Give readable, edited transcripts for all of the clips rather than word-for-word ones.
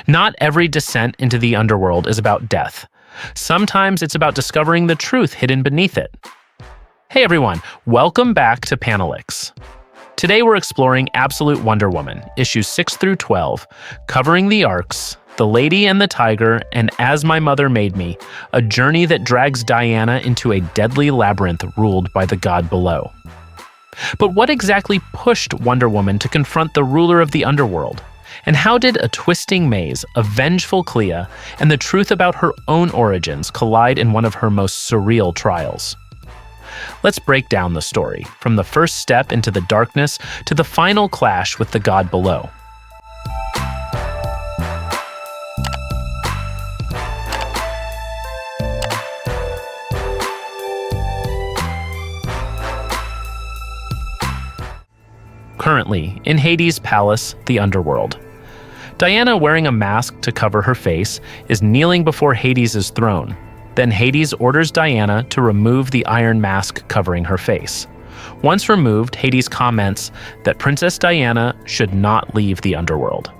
Not every descent into the underworld is about death. Sometimes it's about discovering the truth hidden beneath it. Hey everyone, welcome back to Panelix. Today we're exploring Absolute Wonder Woman, issues 6 through 12, covering the arcs, The Lady and the Tiger, and As My Mother Made Me, a journey that drags Diana into a deadly labyrinth ruled by the god below. But what exactly pushed Wonder Woman to confront the ruler of the underworld? And how did a twisting maze, a vengeful Clea, and the truth about her own origins collide in one of her most surreal trials? Let's break down the story, from the first step into the darkness to the final clash with the god below. Currently, in Hades' palace, the Underworld. Diana, wearing a mask to cover her face, is kneeling before Hades' throne. Then Hades orders Diana to remove the iron mask covering her face. Once removed, Hades comments that Princess Diana should not leave the Underworld.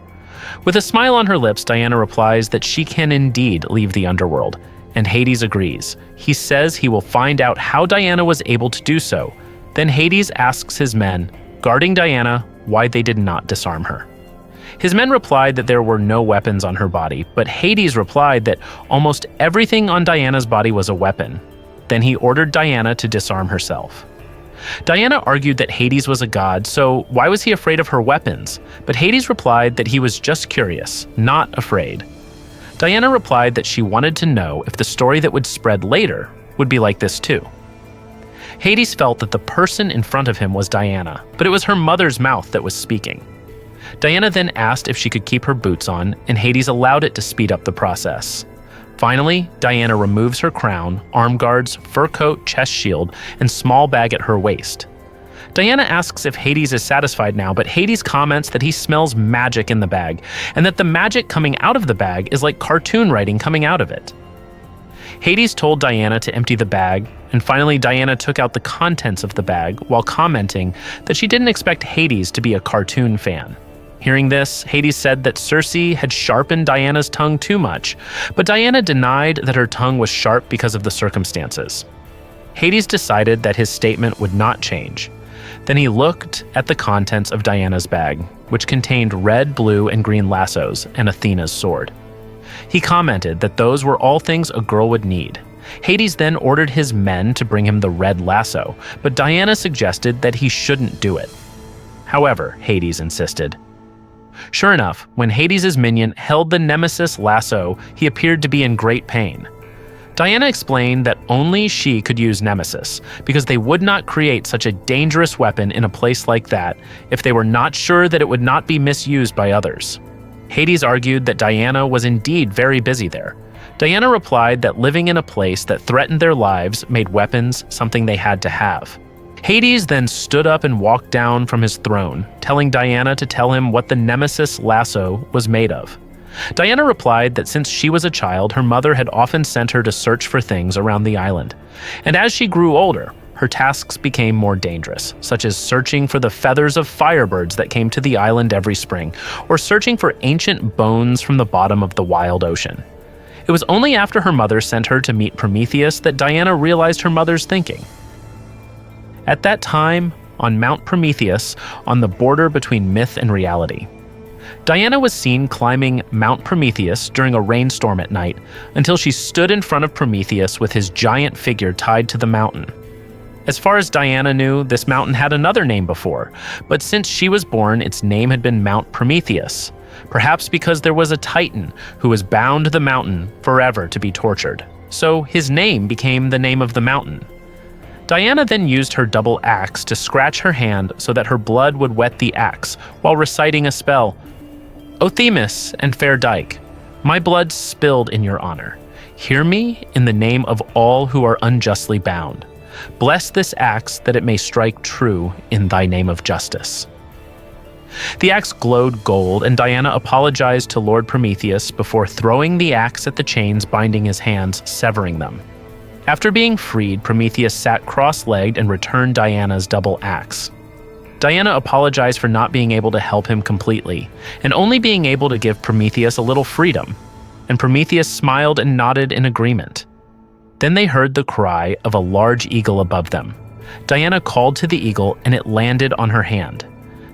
With a smile on her lips, Diana replies that she can indeed leave the Underworld, and Hades agrees. He says he will find out how Diana was able to do so. Then Hades asks his men, guarding Diana, why they did not disarm her. His men replied that there were no weapons on her body, but Hades replied that almost everything on Diana's body was a weapon. Then he ordered Diana to disarm herself. Diana argued that Hades was a god, so why was he afraid of her weapons? But Hades replied that he was just curious, not afraid. Diana replied that she wanted to know if the story that would spread later would be like this too. Hades felt that the person in front of him was Diana, but it was her mother's mouth that was speaking. Diana then asked if she could keep her boots on, and Hades allowed it to speed up the process. Finally, Diana removes her crown, arm guards, fur coat, chest shield, and small bag at her waist. Diana asks if Hades is satisfied now, but Hades comments that he smells magic in the bag, and that the magic coming out of the bag is like cartoon writing coming out of it. Hades told Diana to empty the bag, and finally Diana took out the contents of the bag while commenting that she didn't expect Hades to be a cartoon fan. Hearing this, Hades said that Circe had sharpened Diana's tongue too much, but Diana denied that her tongue was sharp because of the circumstances. Hades decided that his statement would not change. Then he looked at the contents of Diana's bag, which contained red, blue, and green lassos and Athena's sword. He commented that those were all things a girl would need. Hades then ordered his men to bring him the red lasso, but Diana suggested that he shouldn't do it. However, Hades insisted. Sure enough, when Hades' minion held the Nemesis lasso, he appeared to be in great pain. Diana explained that only she could use Nemesis, because they would not create such a dangerous weapon in a place like that if they were not sure that it would not be misused by others. Hades argued that Diana was indeed very busy there. Diana replied that living in a place that threatened their lives made weapons something they had to have. Hades then stood up and walked down from his throne, telling Diana to tell him what the Nemesis lasso was made of. Diana replied that since she was a child, her mother had often sent her to search for things around the island. And as she grew older, her tasks became more dangerous, such as searching for the feathers of firebirds that came to the island every spring, or searching for ancient bones from the bottom of the wild ocean. It was only after her mother sent her to meet Prometheus that Diana realized her mother's thinking. At that time, on Mount Prometheus, on the border between myth and reality, Diana was seen climbing Mount Prometheus during a rainstorm at night until she stood in front of Prometheus with his giant figure tied to the mountain. As far as Diana knew, this mountain had another name before, but since she was born, its name had been Mount Prometheus, perhaps because there was a titan who was bound to the mountain forever to be tortured. So his name became the name of the mountain. Diana then used her double axe to scratch her hand so that her blood would wet the axe while reciting a spell. O Themis and fair Dyke, my blood spilled in your honor. Hear me in the name of all who are unjustly bound. Bless this axe that it may strike true in thy name of justice. The axe glowed gold, and Diana apologized to Lord Prometheus before throwing the axe at the chains binding his hands, severing them. After being freed, Prometheus sat cross-legged and returned Diana's double axe. Diana apologized for not being able to help him completely, and only being able to give Prometheus a little freedom, and Prometheus smiled and nodded in agreement. Then they heard the cry of a large eagle above them. Diana called to the eagle and it landed on her hand.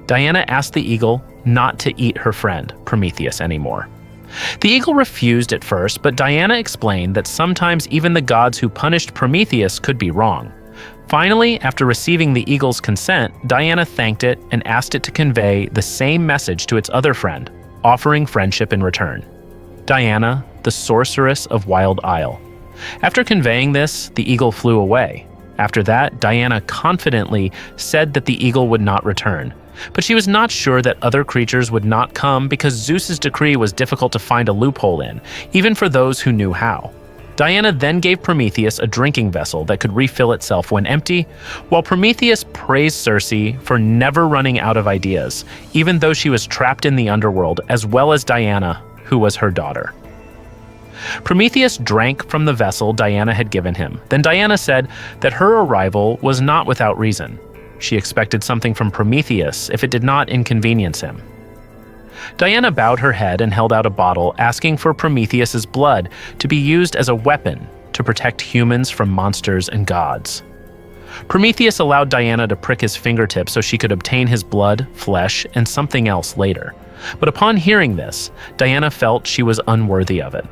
Diana asked the eagle not to eat her friend, Prometheus, anymore. The eagle refused at first, but Diana explained that sometimes even the gods who punished Prometheus could be wrong. Finally, after receiving the eagle's consent, Diana thanked it and asked it to convey the same message to its other friend, offering friendship in return. Diana, the sorceress of Wild Isle. After conveying this, the eagle flew away. After that, Diana confidently said that the eagle would not return. But she was not sure that other creatures would not come because Zeus's decree was difficult to find a loophole in, even for those who knew how. Diana then gave Prometheus a drinking vessel that could refill itself when empty, while Prometheus praised Circe for never running out of ideas, even though she was trapped in the underworld, as well as Diana, who was her daughter. Prometheus drank from the vessel Diana had given him. Then Diana said that her arrival was not without reason. She expected something from Prometheus if it did not inconvenience him. Diana bowed her head and held out a bottle, asking for Prometheus's blood to be used as a weapon to protect humans from monsters and gods. Prometheus allowed Diana to prick his fingertip so she could obtain his blood, flesh, and something else later. But upon hearing this, Diana felt she was unworthy of it.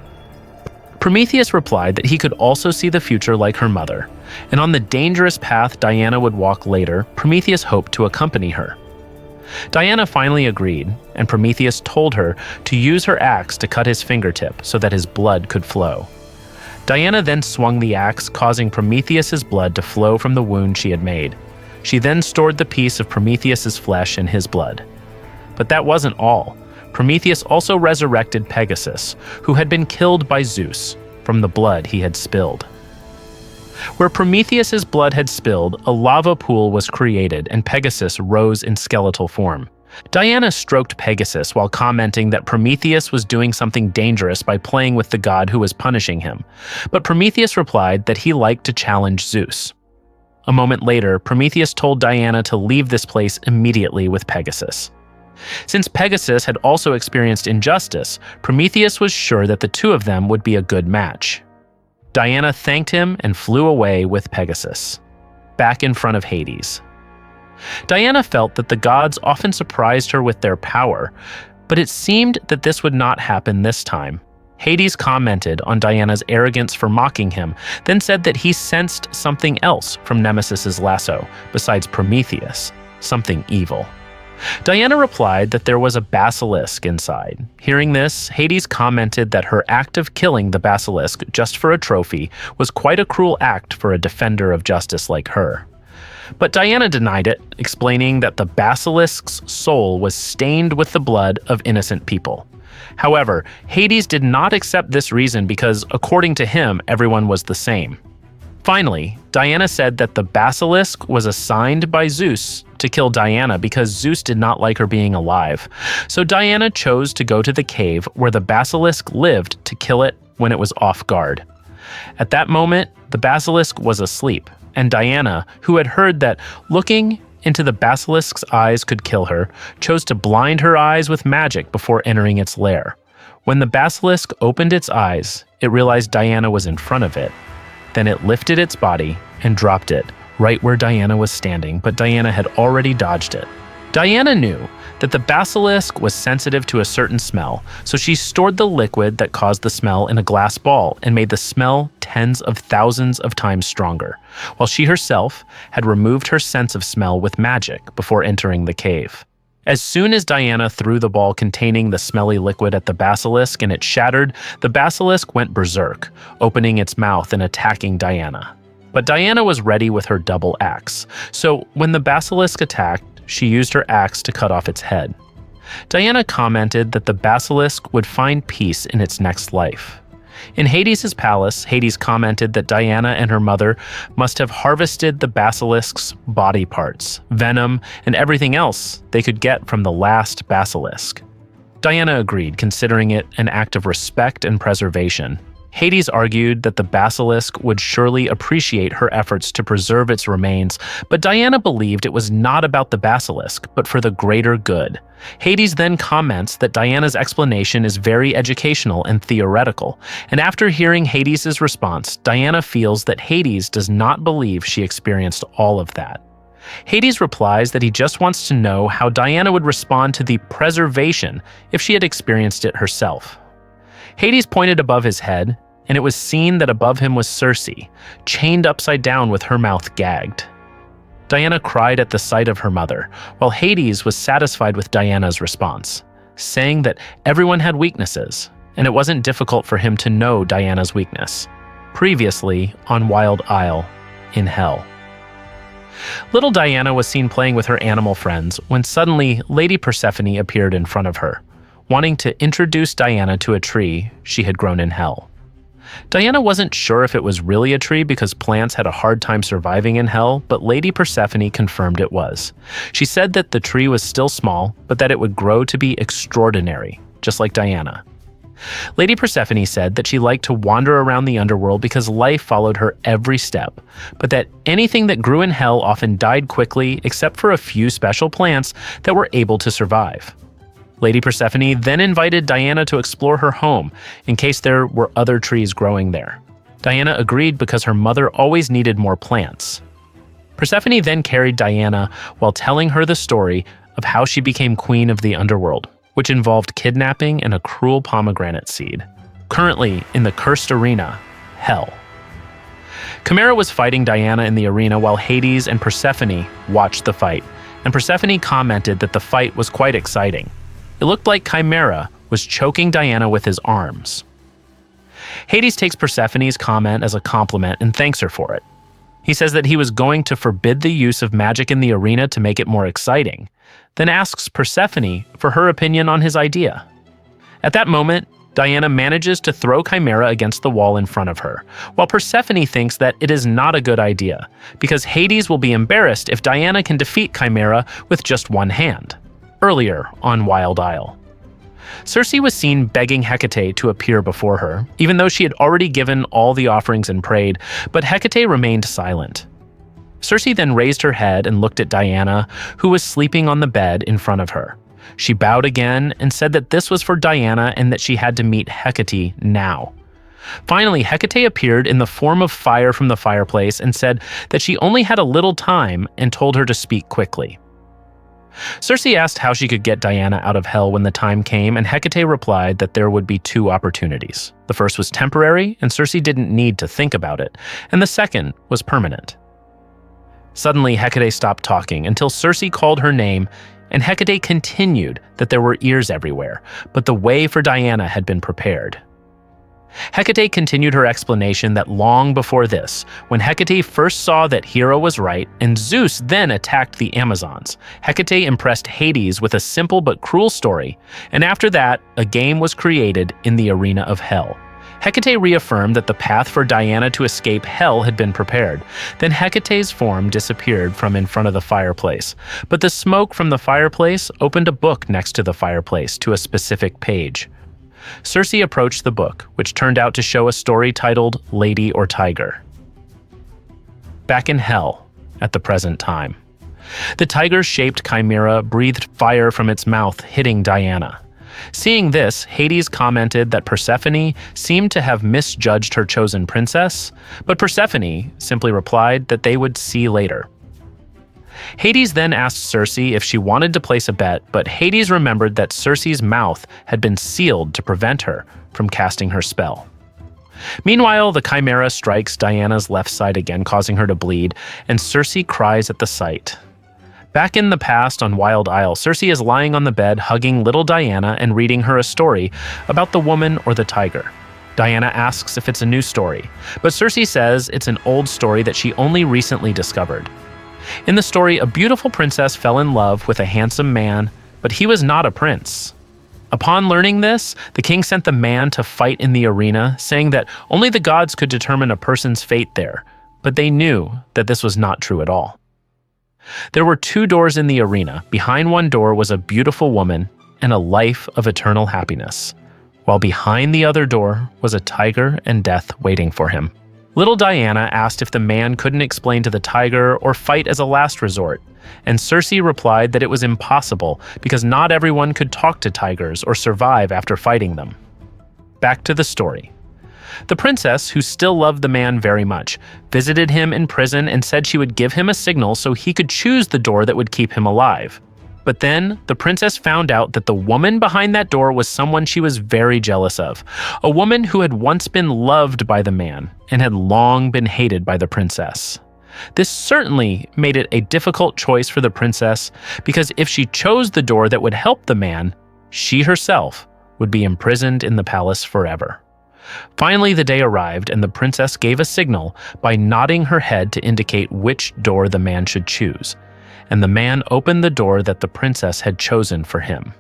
Prometheus replied that he could also see the future like her mother, and on the dangerous path Diana would walk later, Prometheus hoped to accompany her. Diana finally agreed, and Prometheus told her to use her axe to cut his fingertip so that his blood could flow. Diana then swung the axe, causing Prometheus's blood to flow from the wound she had made. She then stored the piece of Prometheus's flesh in his blood. But that wasn't all. Prometheus also resurrected Pegasus, who had been killed by Zeus, from the blood he had spilled. Where Prometheus's blood had spilled, a lava pool was created and Pegasus rose in skeletal form. Diana stroked Pegasus while commenting that Prometheus was doing something dangerous by playing with the god who was punishing him, but Prometheus replied that he liked to challenge Zeus. A moment later, Prometheus told Diana to leave this place immediately with Pegasus. Since Pegasus had also experienced injustice, Prometheus was sure that the two of them would be a good match. Diana thanked him and flew away with Pegasus, back in front of Hades. Diana felt that the gods often surprised her with their power, but it seemed that this would not happen this time. Hades commented on Diana's arrogance for mocking him, then said that he sensed something else from Nemesis's lasso, besides Prometheus, something evil. Diana replied that there was a basilisk inside. Hearing this, Hades commented that her act of killing the basilisk just for a trophy was quite a cruel act for a defender of justice like her. But Diana denied it, explaining that the basilisk's soul was stained with the blood of innocent people. However, Hades did not accept this reason because, according to him, everyone was the same. Finally, Diana said that the basilisk was assigned by Zeus to kill Diana because Zeus did not like her being alive. So Diana chose to go to the cave where the basilisk lived to kill it when it was off guard. At that moment, the basilisk was asleep, and Diana, who had heard that looking into the basilisk's eyes could kill her, chose to blind her eyes with magic before entering its lair. When the basilisk opened its eyes, it realized Diana was in front of it. Then it lifted its body and dropped it right where Diana was standing, but Diana had already dodged it. Diana knew that the basilisk was sensitive to a certain smell, so she stored the liquid that caused the smell in a glass ball and made the smell tens of thousands of times stronger, while she herself had removed her sense of smell with magic before entering the cave. As soon as Diana threw the ball containing the smelly liquid at the basilisk and it shattered, the basilisk went berserk, opening its mouth and attacking Diana. But Diana was ready with her double axe, so when the basilisk attacked, she used her axe to cut off its head. Diana commented that the basilisk would find peace in its next life. In Hades' palace, Hades commented that Diana and her mother must have harvested the basilisk's body parts, venom, and everything else they could get from the last basilisk. Diana agreed, considering it an act of respect and preservation. Hades argued that the basilisk would surely appreciate her efforts to preserve its remains, but Diana believed it was not about the basilisk, but for the greater good. Hades then comments that Diana's explanation is very educational and theoretical, and after hearing Hades' response, Diana feels that Hades does not believe she experienced all of that. Hades replies that he just wants to know how Diana would respond to the preservation if she had experienced it herself. Hades pointed above his head, and it was seen that above him was Circe, chained upside down with her mouth gagged. Diana cried at the sight of her mother, while Hades was satisfied with Diana's response, saying that everyone had weaknesses, and it wasn't difficult for him to know Diana's weakness. Previously on Wild Isle in Hell. Little Diana was seen playing with her animal friends when suddenly Lady Persephone appeared in front of her, wanting to introduce Diana to a tree she had grown in Hell. Diana wasn't sure if it was really a tree because plants had a hard time surviving in Hell, but Lady Persephone confirmed it was. She said that the tree was still small, but that it would grow to be extraordinary, just like Diana. Lady Persephone said that she liked to wander around the underworld because life followed her every step, but that anything that grew in Hell often died quickly except for a few special plants that were able to survive. Lady Persephone then invited Diana to explore her home in case there were other trees growing there. Diana agreed because her mother always needed more plants. Persephone then carried Diana while telling her the story of how she became queen of the underworld, which involved kidnapping and a cruel pomegranate seed. Currently in the cursed arena, Hell. Chimera was fighting Diana in the arena while Hades and Persephone watched the fight, and Persephone commented that the fight was quite exciting. It looked like Chimera was choking Diana with his arms. Hades takes Persephone's comment as a compliment and thanks her for it. He says that he was going to forbid the use of magic in the arena to make it more exciting, then asks Persephone for her opinion on his idea. At that moment, Diana manages to throw Chimera against the wall in front of her, while Persephone thinks that it is not a good idea, because Hades will be embarrassed if Diana can defeat Chimera with just one hand. Earlier on Wild Isle. Circe was seen begging Hecate to appear before her, even though she had already given all the offerings and prayed, but Hecate remained silent. Circe then raised her head and looked at Diana, who was sleeping on the bed in front of her. She bowed again and said that this was for Diana and that she had to meet Hecate now. Finally, Hecate appeared in the form of fire from the fireplace and said that she only had a little time and told her to speak quickly. Circe asked how she could get Diana out of Hell when the time came, and Hecate replied that there would be two opportunities. The first was temporary, and Circe didn't need to think about it, and the second was permanent. Suddenly, Hecate stopped talking until Circe called her name, and Hecate continued that there were ears everywhere, but the way for Diana had been prepared. Hecate continued her explanation that long before this, when Hecate first saw that Hera was right and Zeus then attacked the Amazons, Hecate impressed Hades with a simple but cruel story, and after that, a game was created in the arena of Hell. Hecate reaffirmed that the path for Diana to escape Hell had been prepared. Then Hecate's form disappeared from in front of the fireplace, but the smoke from the fireplace opened a book next to the fireplace to a specific page. Circe approached the book, which turned out to show a story titled Lady or Tiger. Back in Hell, at the present time. The tiger-shaped chimera breathed fire from its mouth, hitting Diana. Seeing this, Hades commented that Persephone seemed to have misjudged her chosen princess, but Persephone simply replied that they would see later. Hades then asked Circe if she wanted to place a bet, but Hades remembered that Circe's mouth had been sealed to prevent her from casting her spell. Meanwhile, the chimera strikes Diana's left side again, causing her to bleed, and Circe cries at the sight. Back in the past on Wild Isle, Circe is lying on the bed hugging little Diana and reading her a story about the woman or the tiger. Diana asks if it's a new story, but Circe says it's an old story that she only recently discovered. In the story, a beautiful princess fell in love with a handsome man, but he was not a prince. Upon learning this, the king sent the man to fight in the arena, saying that only the gods could determine a person's fate there, but they knew that this was not true at all. There were 2 doors in the arena. Behind one door was a beautiful woman and a life of eternal happiness. while behind the other door was a tiger and death waiting for him. Little Diana asked if the man couldn't explain to the tiger or fight as a last resort, and Circe replied that it was impossible because not everyone could talk to tigers or survive after fighting them. Back to the story. The princess, who still loved the man very much, visited him in prison and said she would give him a signal so he could choose the door that would keep him alive. But then, the princess found out that the woman behind that door was someone she was very jealous of, a woman who had once been loved by the man and had long been hated by the princess. This certainly made it a difficult choice for the princess, because if she chose the door that would help the man, she herself would be imprisoned in the palace forever. Finally, the day arrived, and the princess gave a signal by nodding her head to indicate which door the man should choose, and the man opened the door that the princess had chosen for him.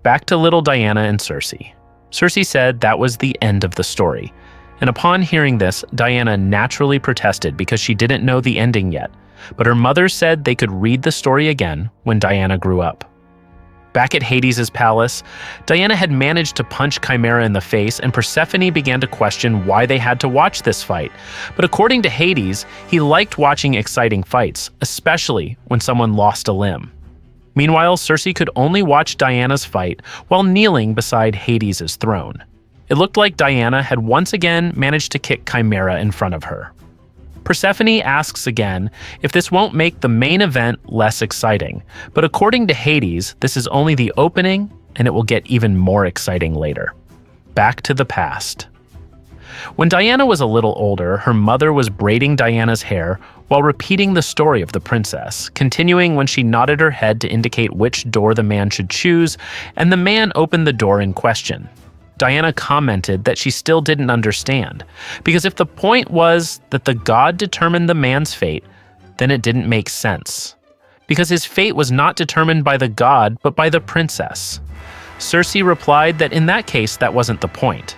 Back to little Diana and Circe. Circe said that was the end of the story, and upon hearing this, Diana naturally protested because she didn't know the ending yet, but her mother said they could read the story again when Diana grew up. Back at Hades' palace, Diana had managed to punch Chimera in the face, and Persephone began to question why they had to watch this fight. But according to Hades, he liked watching exciting fights, especially when someone lost a limb. Meanwhile, Circe could only watch Diana's fight while kneeling beside Hades' throne. It looked like Diana had once again managed to kick Chimera in front of her. Persephone asks again if this won't make the main event less exciting, but according to Hades, this is only the opening and it will get even more exciting later. Back to the past. When Diana was a little older, her mother was braiding Diana's hair while repeating the story of the princess, continuing when she nodded her head to indicate which door the man should choose, and the man opened the door in question. Diana commented that she still didn't understand, because if the point was that the god determined the man's fate, then it didn't make sense, because his fate was not determined by the god but by the princess. Circe replied that in that case that wasn't the point.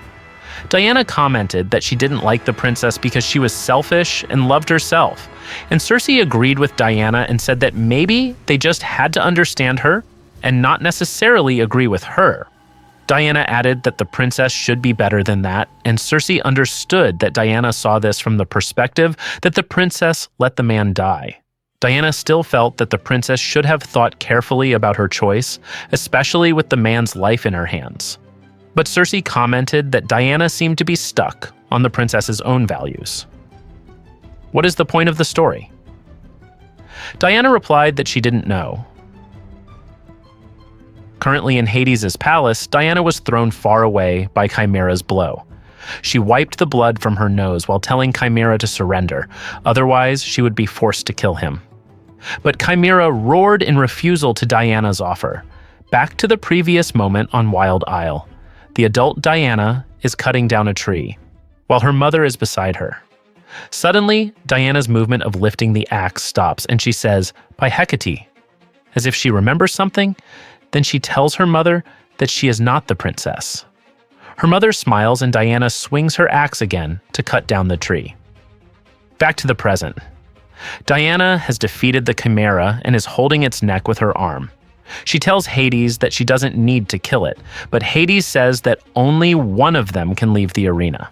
Diana commented that she didn't like the princess because she was selfish and loved herself, and Circe agreed with Diana and said that maybe they just had to understand her and not necessarily agree with her. Diana added that the princess should be better than that, and Circe understood that Diana saw this from the perspective that the princess let the man die. Diana still felt that the princess should have thought carefully about her choice, especially with the man's life in her hands. But Circe commented that Diana seemed to be stuck on the princess's own values. What is the point of the story? Diana replied that she didn't know. Currently in Hades' palace, Diana was thrown far away by Chimera's blow. She wiped the blood from her nose while telling Chimera to surrender, otherwise she would be forced to kill him. But Chimera roared in refusal to Diana's offer. Back to the previous moment on Wild Isle. The adult Diana is cutting down a tree, while her mother is beside her. Suddenly, Diana's movement of lifting the axe stops, and she says, "By Hecate," as if she remembers something. Then she tells her mother that she is not the princess. Her mother smiles and Diana swings her axe again to cut down the tree. Back to the present. Diana has defeated the Chimera and is holding its neck with her arm. She tells Hades that she doesn't need to kill it, but Hades says that only one of them can leave the arena.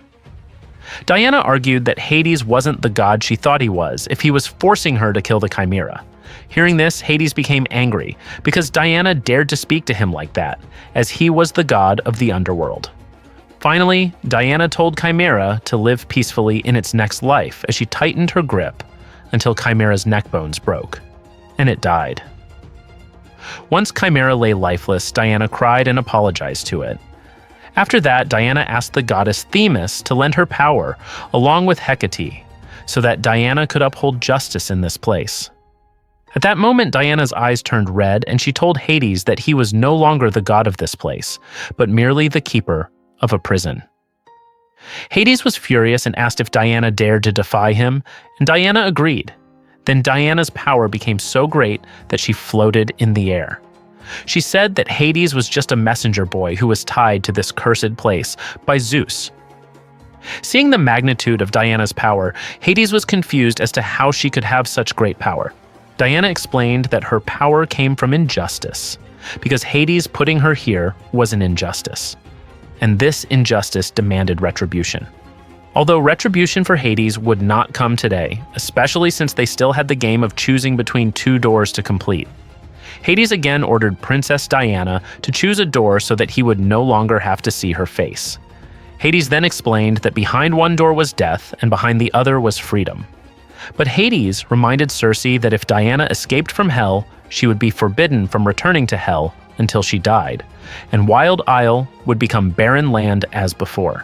Diana argued that Hades wasn't the god she thought he was if he was forcing her to kill the Chimera. Hearing this, Hades became angry because Diana dared to speak to him like that, as he was the god of the Underworld. Finally, Diana told Chimera to live peacefully in its next life as she tightened her grip until Chimera's neck bones broke, and it died. Once Chimera lay lifeless, Diana cried and apologized to it. After that, Diana asked the goddess Themis to lend her power, along with Hecate, so that Diana could uphold justice in this place. At that moment, Diana's eyes turned red, and she told Hades that he was no longer the god of this place, but merely the keeper of a prison. Hades was furious and asked if Diana dared to defy him, and Diana agreed. Then Diana's power became so great that she floated in the air. She said that Hades was just a messenger boy who was tied to this cursed place by Zeus. Seeing the magnitude of Diana's power, Hades was confused as to how she could have such great power. Diana explained that her power came from injustice, because Hades putting her here was an injustice. and this injustice demanded retribution. Although retribution for Hades would not come today, especially since they still had the game of choosing between two doors to complete. Hades again ordered Princess Diana to choose a door so that he would no longer have to see her face. Hades then explained that behind one door was death and behind the other was freedom. But Hades reminded Circe that if Diana escaped from hell, she would be forbidden from returning to hell until she died, and Wild Isle would become barren land as before.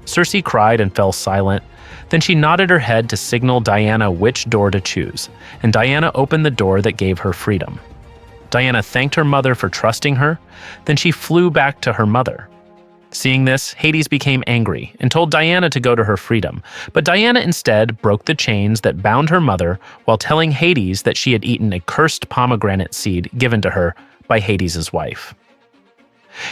Circe cried and fell silent. Then she nodded her head to signal Diana which door to choose, and Diana opened the door that gave her freedom. Diana thanked her mother for trusting her, then she flew back to her mother. Seeing this, Hades became angry and told Diana to go to her freedom, but Diana instead broke the chains that bound her mother while telling Hades that she had eaten a cursed pomegranate seed given to her by Hades' wife.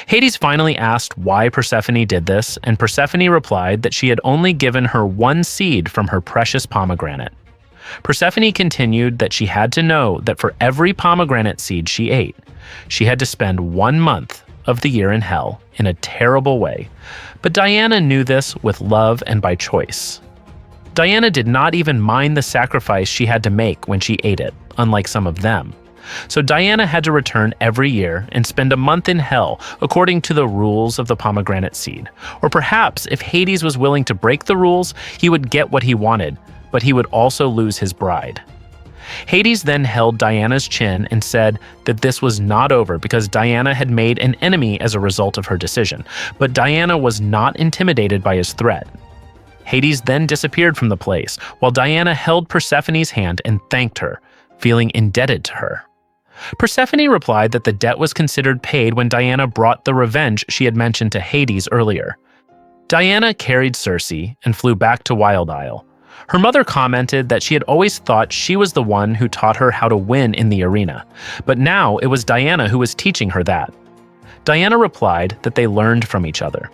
Hades finally asked why Persephone did this, and Persephone replied that she had only given her one seed from her precious pomegranate. Persephone continued that she had to know that for every pomegranate seed she ate, she had to spend 1 month of the year in hell in a terrible way. But Diana knew this with love and by choice. Diana did not even mind the sacrifice she had to make when she ate it, unlike some of them. So Diana had to return every year and spend a month in hell according to the rules of the pomegranate seed. Or perhaps if Hades was willing to break the rules, he would get what he wanted, but he would also lose his bride. Hades then held Diana's chin and said that this was not over because Diana had made an enemy as a result of her decision, but Diana was not intimidated by his threat. Hades then disappeared from the place, while Diana held Persephone's hand and thanked her, feeling indebted to her. Persephone replied that the debt was considered paid when Diana brought the revenge she had mentioned to Hades earlier. Diana carried Circe and flew back to Wild Isle. Her mother commented that she had always thought she was the one who taught her how to win in the arena, but now it was Diana who was teaching her that. Diana replied that they learned from each other.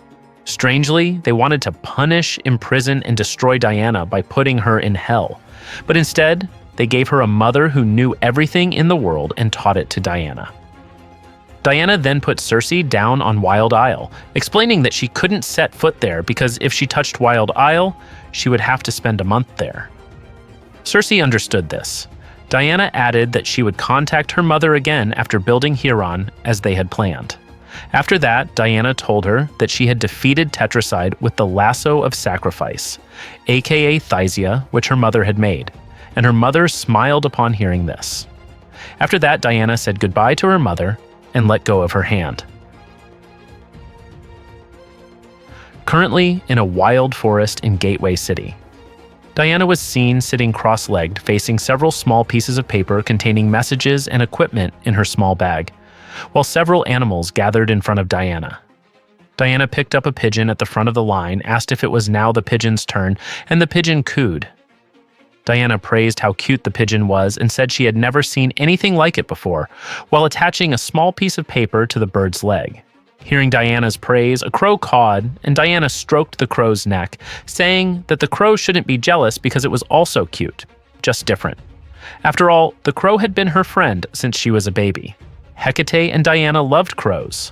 Strangely, they wanted to punish, imprison, and destroy Diana by putting her in hell, but instead, they gave her a mother who knew everything in the world and taught it to Diana. Diana then put Circe down on Wild Isle, explaining that she couldn't set foot there because if she touched Wild Isle, she would have to spend a month there. Circe understood this. Diana added that she would contact her mother again after building Hieron as they had planned. After that, Diana told her that she had defeated Tetracide with the Lasso of Sacrifice, aka Thysia, which her mother had made, and her mother smiled upon hearing this. After that, Diana said goodbye to her mother and let go of her hand. Currently in a wild forest in Gateway City, Diana was seen sitting cross-legged facing several small pieces of paper containing messages and equipment in her small bag, while several animals gathered in front of Diana. Diana picked up a pigeon at the front of the line, asked if it was now the pigeon's turn, and the pigeon cooed. Diana praised how cute the pigeon was and said she had never seen anything like it before, while attaching a small piece of paper to the bird's leg. Hearing Diana's praise, a crow cawed, and Diana stroked the crow's neck, saying that the crow shouldn't be jealous because it was also cute, just different. After all, the crow had been her friend since she was a baby. Hecate and Diana loved crows.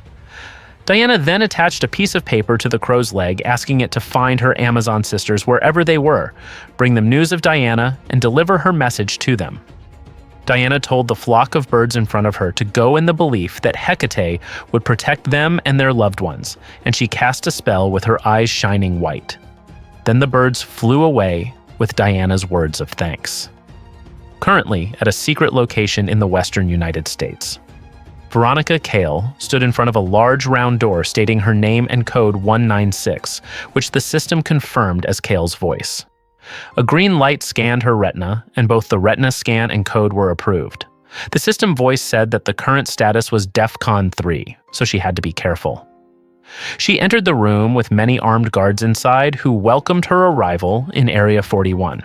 Diana then attached a piece of paper to the crow's leg, asking it to find her Amazon sisters wherever they were, bring them news of Diana, and deliver her message to them. Diana told the flock of birds in front of her to go in the belief that Hecate would protect them and their loved ones, and she cast a spell with her eyes shining white. Then the birds flew away with Diana's words of thanks. Currently at a secret location in the western United States, Veronica Kale stood in front of a large round door stating her name and code 196, which the system confirmed as Kale's voice. A green light scanned her retina, and both the retina scan and code were approved. The system voice said that the current status was DEFCON 3, so she had to be careful. She entered the room with many armed guards inside who welcomed her arrival in Area 41.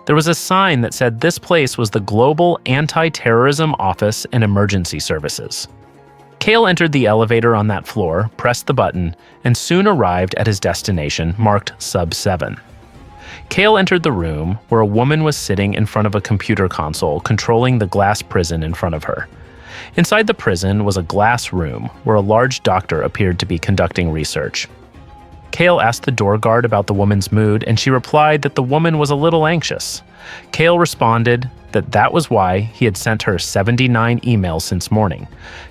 There was a sign that said this place was the Global Anti-Terrorism Office and Emergency Services. Kale entered the elevator on that floor, pressed the button, and soon arrived at his destination, marked Sub 7. Kale entered the room, where a woman was sitting in front of a computer console controlling the glass prison in front of her. Inside the prison was a glass room where a large doctor appeared to be conducting research. Kale asked the door guard about the woman's mood, and she replied that the woman was a little anxious. Kale responded that that was why he had sent her 79 emails since morning.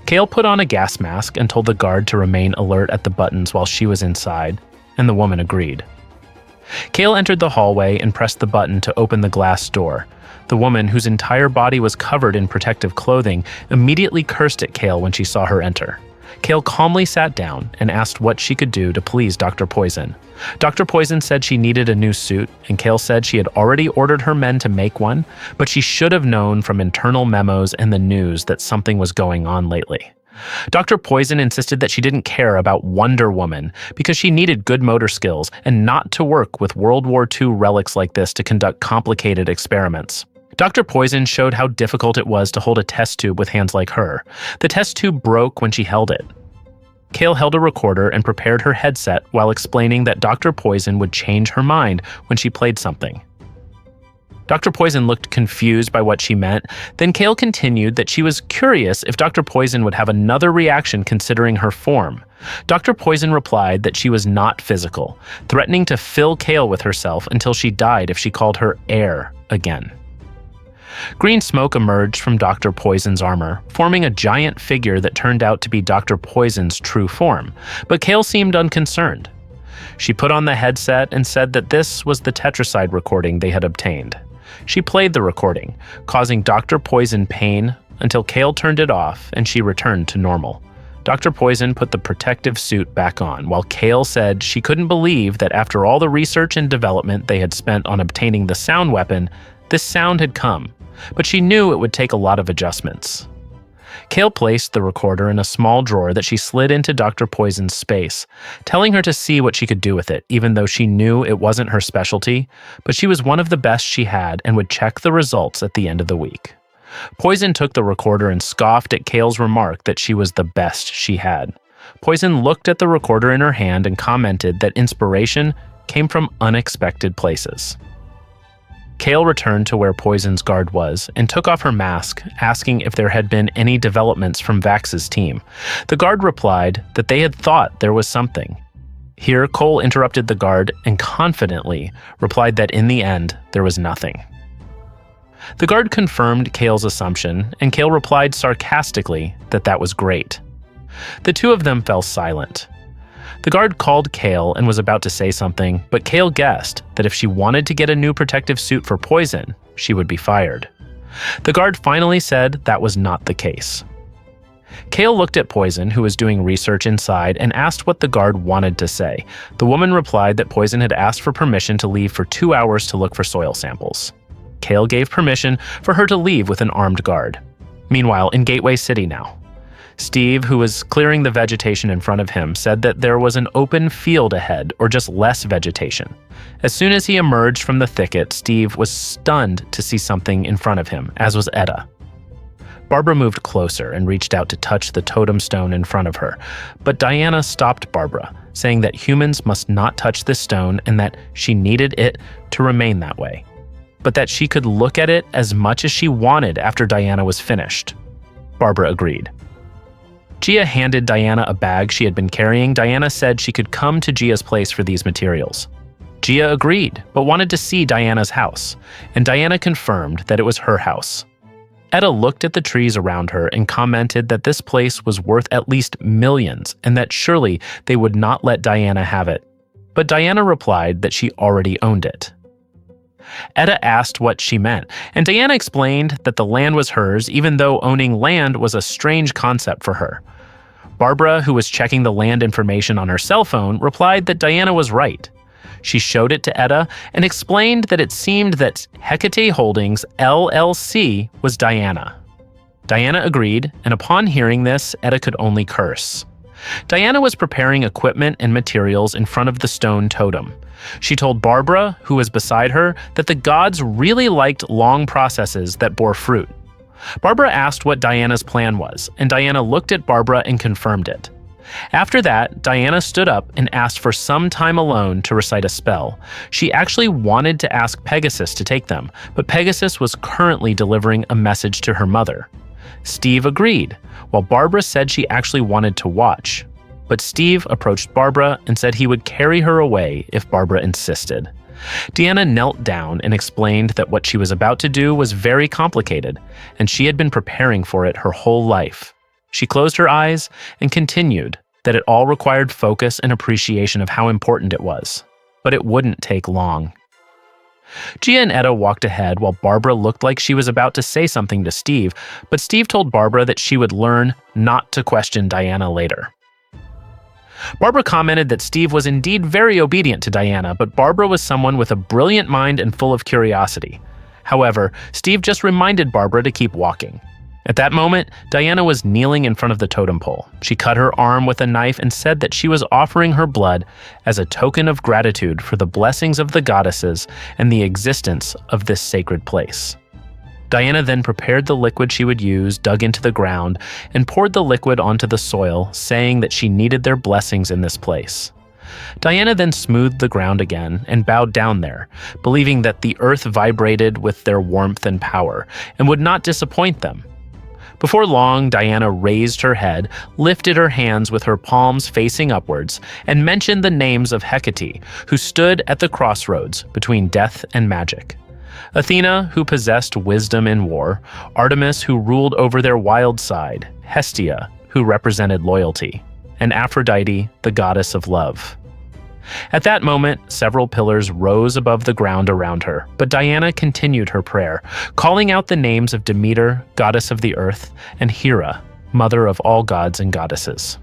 Kale put on a gas mask and told the guard to remain alert at the buttons while she was inside, and the woman agreed. Kale entered the hallway and pressed the button to open the glass door. The woman, whose entire body was covered in protective clothing, immediately cursed at Kale when she saw her enter. Kale calmly sat down and asked what she could do to please Dr. Poison. Dr. Poison said she needed a new suit, and Kale said she had already ordered her men to make one, but she should have known from internal memos and the news that something was going on lately. Dr. Poison insisted that she didn't care about Wonder Woman because she needed good motor skills and not to work with World War II relics like this to conduct complicated experiments. Dr. Poison showed how difficult it was to hold a test tube with hands like her. The test tube broke when she held it. Kale held a recorder and prepared her headset while explaining that Dr. Poison would change her mind when she played something. Dr. Poison looked confused by what she meant. Then Kale continued that she was curious if Dr. Poison would have another reaction considering her form. Dr. Poison replied that she was not physical, threatening to fill Kale with herself until she died if she called her air again. Green smoke emerged from Dr. Poison's armor, forming a giant figure that turned out to be Dr. Poison's true form, but Kale seemed unconcerned. She put on the headset and said that this was the tetracide recording they had obtained. She played the recording, causing Dr. Poison pain until Kale turned it off and she returned to normal. Dr. Poison put the protective suit back on, while Kale said she couldn't believe that after all the research and development they had spent on obtaining the sound weapon, this sound had come, but she knew it would take a lot of adjustments. Kale placed the recorder in a small drawer that she slid into Dr. Poison's space, telling her to see what she could do with it, even though she knew it wasn't her specialty, but she was one of the best she had and would check the results at the end of the week. Poison took the recorder and scoffed at Kale's remark that she was the best she had. Poison looked at the recorder in her hand and commented that inspiration came from unexpected places. Kale returned to where Poison's guard was and took off her mask, asking if there had been any developments from Vax's team. The guard replied that they had thought there was something. Here, Cole interrupted the guard and confidently replied that in the end, there was nothing. The guard confirmed Kale's assumption, and Kale replied sarcastically that that was great. The two of them fell silent. The guard called Kale and was about to say something, but Kale guessed that if she wanted to get a new protective suit for Poison, she would be fired. The guard finally said that was not the case. Kale looked at Poison, who was doing research inside, and asked what the guard wanted to say. The woman replied that Poison had asked for permission to leave for 2 hours to look for soil samples. Kale gave permission for her to leave with an armed guard. Meanwhile, in Gateway City now, Steve, who was clearing the vegetation in front of him, said that there was an open field ahead, or just less vegetation. As soon as he emerged from the thicket, Steve was stunned to see something in front of him, as was Etta. Barbara moved closer and reached out to touch the totem stone in front of her, but Diana stopped Barbara, saying that humans must not touch this stone and that she needed it to remain that way, but that she could look at it as much as she wanted after Diana was finished. Barbara agreed. Gia handed Diana a bag she had been carrying. Diana said she could come to Gia's place for these materials. Gia agreed, but wanted to see Diana's house, and Diana confirmed that it was her house. Etta looked at the trees around her and commented that this place was worth at least millions and that surely they would not let Diana have it. But Diana replied that she already owned it. Etta asked what she meant, and Diana explained that the land was hers, even though owning land was a strange concept for her. Barbara, who was checking the land information on her cell phone, replied that Diana was right. She showed it to Etta and explained that it seemed that Hecate Holdings LLC was Diana. Diana agreed, and upon hearing this, Etta could only curse. Diana was preparing equipment and materials in front of the stone totem. She told Barbara, who was beside her, that the gods really liked long processes that bore fruit. Barbara asked what Diana's plan was, and Diana looked at Barbara and confirmed it. After that, Diana stood up and asked for some time alone to recite a spell. She actually wanted to ask Pegasus to take them, but Pegasus was currently delivering a message to her mother. Steve agreed, while Barbara said she actually wanted to watch. But Steve approached Barbara and said he would carry her away if Barbara insisted. Deanna knelt down and explained that what she was about to do was very complicated, and she had been preparing for it her whole life. She closed her eyes and continued that it all required focus and appreciation of how important it was. But it wouldn't take long. Gia and Etta walked ahead while Barbara looked like she was about to say something to Steve, but Steve told Barbara that she would learn not to question Diana later. Barbara commented that Steve was indeed very obedient to Diana, but Barbara was someone with a brilliant mind and full of curiosity. However, Steve just reminded Barbara to keep walking. At that moment, Diana was kneeling in front of the totem pole. She cut her arm with a knife and said that she was offering her blood as a token of gratitude for the blessings of the goddesses and the existence of this sacred place. Diana then prepared the liquid she would use, dug into the ground, and poured the liquid onto the soil, saying that she needed their blessings in this place. Diana then smoothed the ground again and bowed down there, believing that the earth vibrated with their warmth and power and would not disappoint them. Before long, Diana raised her head, lifted her hands with her palms facing upwards, and mentioned the names of Hecate, who stood at the crossroads between death and magic. Athena, who possessed wisdom in war, Artemis, who ruled over their wild side, Hestia, who represented loyalty, and Aphrodite, the goddess of love. At that moment, several pillars rose above the ground around her, but Diana continued her prayer, calling out the names of Demeter, goddess of the earth, and Hera, mother of all gods and goddesses.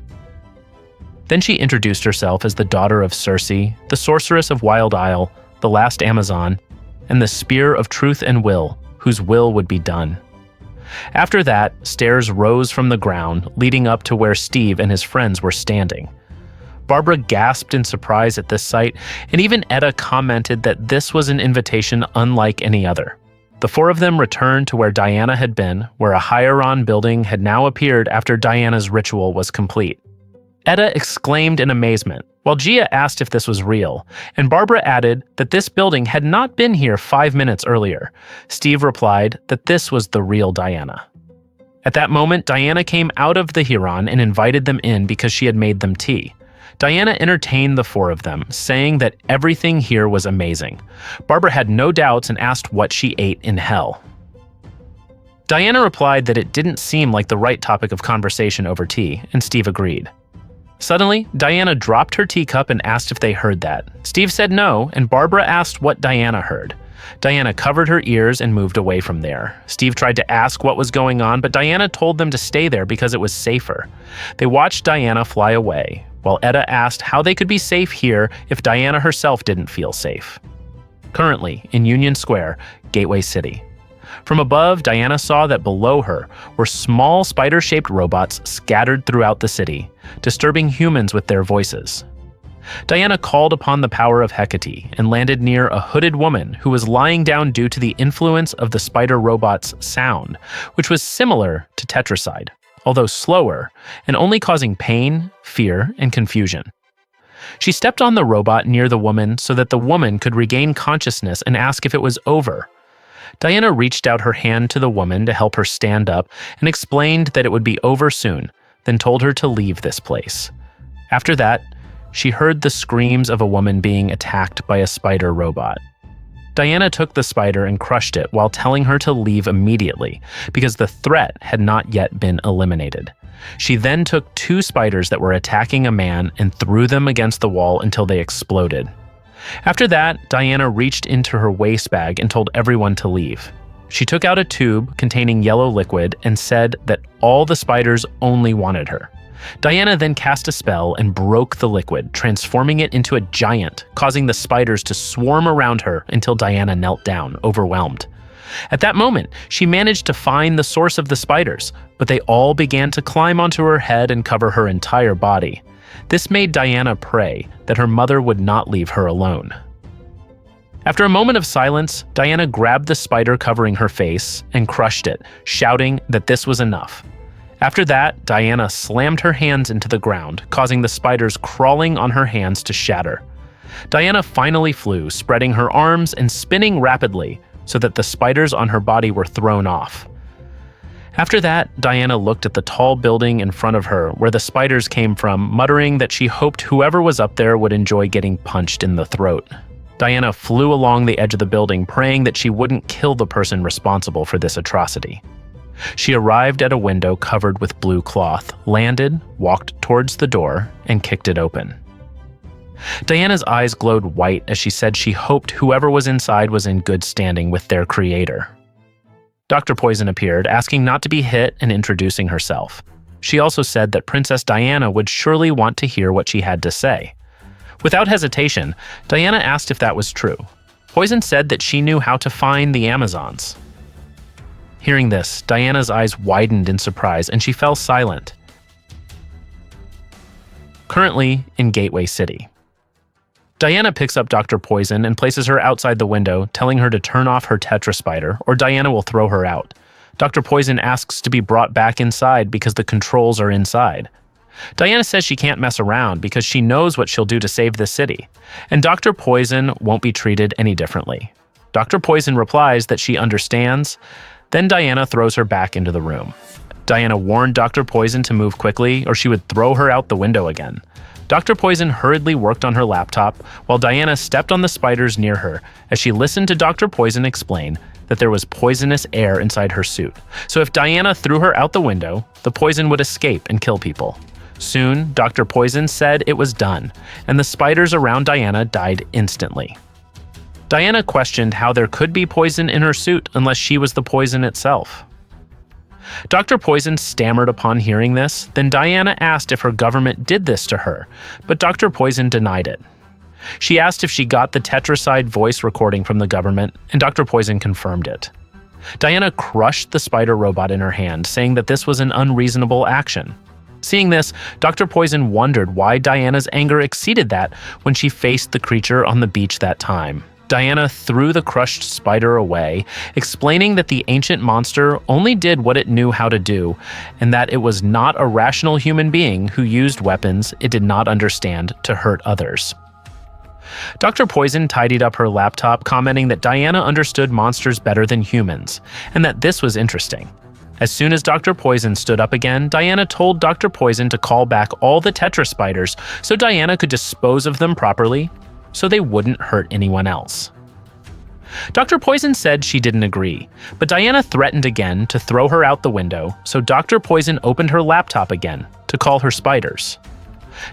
Then she introduced herself as the daughter of Circe, the sorceress of Wild Isle, the last Amazon, and the spear of truth and will, whose will would be done. After that, stairs rose from the ground, leading up to where Steve and his friends were standing. Barbara gasped in surprise at this sight, and even Etta commented that this was an invitation unlike any other. The four of them returned to where Diana had been, where a Hieron building had now appeared after Diana's ritual was complete. Etta exclaimed in amazement, while Gia asked if this was real, and Barbara added that this building had not been here 5 minutes earlier. Steve replied that this was the real Diana. At that moment, Diana came out of the Hieron and invited them in because she had made them tea. Diana entertained the four of them, saying that everything here was amazing. Barbara had no doubts and asked what she ate in hell. Diana replied that it didn't seem like the right topic of conversation over tea, and Steve agreed. Suddenly, Diana dropped her teacup and asked if they heard that. Steve said no, and Barbara asked what Diana heard. Diana covered her ears and moved away from there. Steve tried to ask what was going on, but Diana told them to stay there because it was safer. They watched Diana fly away, while Etta asked how they could be safe here if Diana herself didn't feel safe. Currently, in Union Square, Gateway City. From above, Diana saw that below her were small spider-shaped robots scattered throughout the city, disturbing humans with their voices. Diana called upon the power of Hecate and landed near a hooded woman who was lying down due to the influence of the spider robot's sound, which was similar to tetracide, although slower and only causing pain, fear, and confusion. She stepped on the robot near the woman so that the woman could regain consciousness and ask if it was over. Diana reached out her hand to the woman to help her stand up and explained that it would be over soon, then told her to leave this place. After that, she heard the screams of a woman being attacked by a spider robot. Diana took the spider and crushed it while telling her to leave immediately because the threat had not yet been eliminated. She then took 2 spiders that were attacking a man and threw them against the wall until they exploded. After that, Diana reached into her waist bag and told everyone to leave. She took out a tube containing yellow liquid and said that all the spiders only wanted her. Diana then cast a spell and broke the liquid, transforming it into a giant, causing the spiders to swarm around her until Diana knelt down, overwhelmed. At that moment, she managed to find the source of the spiders, but they all began to climb onto her head and cover her entire body. This made Diana pray that her mother would not leave her alone. After a moment of silence, Diana grabbed the spider covering her face and crushed it, shouting that this was enough. After that, Diana slammed her hands into the ground, causing the spiders crawling on her hands to shatter. Diana finally flew, spreading her arms and spinning rapidly so that the spiders on her body were thrown off. After that, Diana looked at the tall building in front of her where the spiders came from, muttering that she hoped whoever was up there would enjoy getting punched in the throat. Diana flew along the edge of the building, praying that she wouldn't kill the person responsible for this atrocity. She arrived at a window covered with blue cloth, landed, walked towards the door, and kicked it open. Diana's eyes glowed white as she said she hoped whoever was inside was in good standing with their creator. Dr. Poison appeared, asking not to be hit and introducing herself. She also said that Princess Diana would surely want to hear what she had to say. Without hesitation, Diana asked if that was true. Poison said that she knew how to find the Amazons. Hearing this, Diana's eyes widened in surprise and she fell silent. Currently in Gateway City. Diana picks up Dr. Poison and places her outside the window, telling her to turn off her tetra spider or Diana will throw her out. Dr. Poison asks to be brought back inside because the controls are inside. Diana says she can't mess around because she knows what she'll do to save the city, and Dr. Poison won't be treated any differently. Dr. Poison replies that she understands, then Diana throws her back into the room. Diana warned Dr. Poison to move quickly or she would throw her out the window again. Dr. Poison hurriedly worked on her laptop while Diana stepped on the spiders near her as she listened to Dr. Poison explain that there was poisonous air inside her suit. So if Diana threw her out the window, the poison would escape and kill people. Soon, Dr. Poison said it was done, and the spiders around Diana died instantly. Diana questioned how there could be poison in her suit unless she was the poison itself. Dr. Poison stammered upon hearing this, then Diana asked if her government did this to her, but Dr. Poison denied it. She asked if she got the tetracide voice recording from the government, and Dr. Poison confirmed it. Diana crushed the spider robot in her hand, saying that this was an unreasonable action. Seeing this, Dr. Poison wondered why Diana's anger exceeded that when she faced the creature on the beach that time. Diana threw the crushed spider away, explaining that the ancient monster only did what it knew how to do, and that it was not a rational human being who used weapons it did not understand to hurt others. Dr. Poison tidied up her laptop, commenting that Diana understood monsters better than humans, and that this was interesting. As soon as Dr. Poison stood up again, Diana told Dr. Poison to call back all the tetra spiders so Diana could dispose of them properly, so they wouldn't hurt anyone else. Dr. Poison said she didn't agree, but Diana threatened again to throw her out the window, so Dr. Poison opened her laptop again to call her spiders.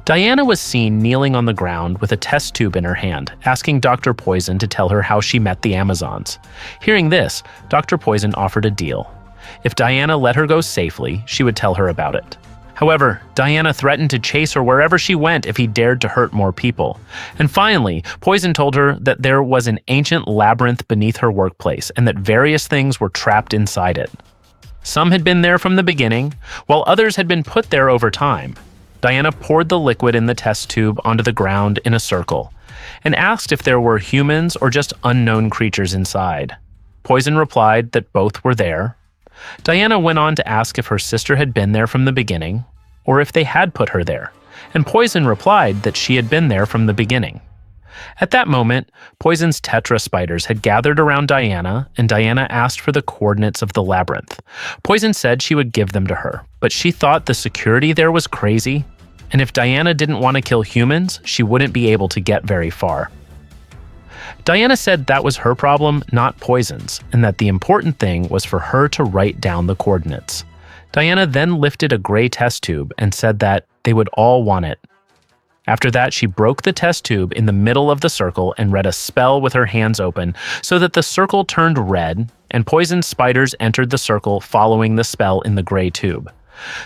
Diana was seen kneeling on the ground with a test tube in her hand, asking Dr. Poison to tell her how she met the Amazons. Hearing this, Dr. Poison offered a deal. If Diana let her go safely, she would tell her about it. However, Diana threatened to chase her wherever she went if he dared to hurt more people. And finally, Poison told her that there was an ancient labyrinth beneath her workplace and that various things were trapped inside it. Some had been there from the beginning, while others had been put there over time. Diana poured the liquid in the test tube onto the ground in a circle and asked if there were humans or just unknown creatures inside. Poison replied that both were there. Diana went on to ask if her sister had been there from the beginning, or if they had put her there, and Poison replied that she had been there from the beginning. At that moment, Poison's tetra spiders had gathered around Diana, and Diana asked for the coordinates of the labyrinth. Poison said she would give them to her, but she thought the security there was crazy, and if Diana didn't want to kill humans, she wouldn't be able to get very far. Diana said that was her problem, not Poison's, and that the important thing was for her to write down the coordinates. Diana then lifted a gray test tube and said that they would all want it. After that, she broke the test tube in the middle of the circle and read a spell with her hands open so that the circle turned red, and Poison's spiders entered the circle following the spell in the gray tube.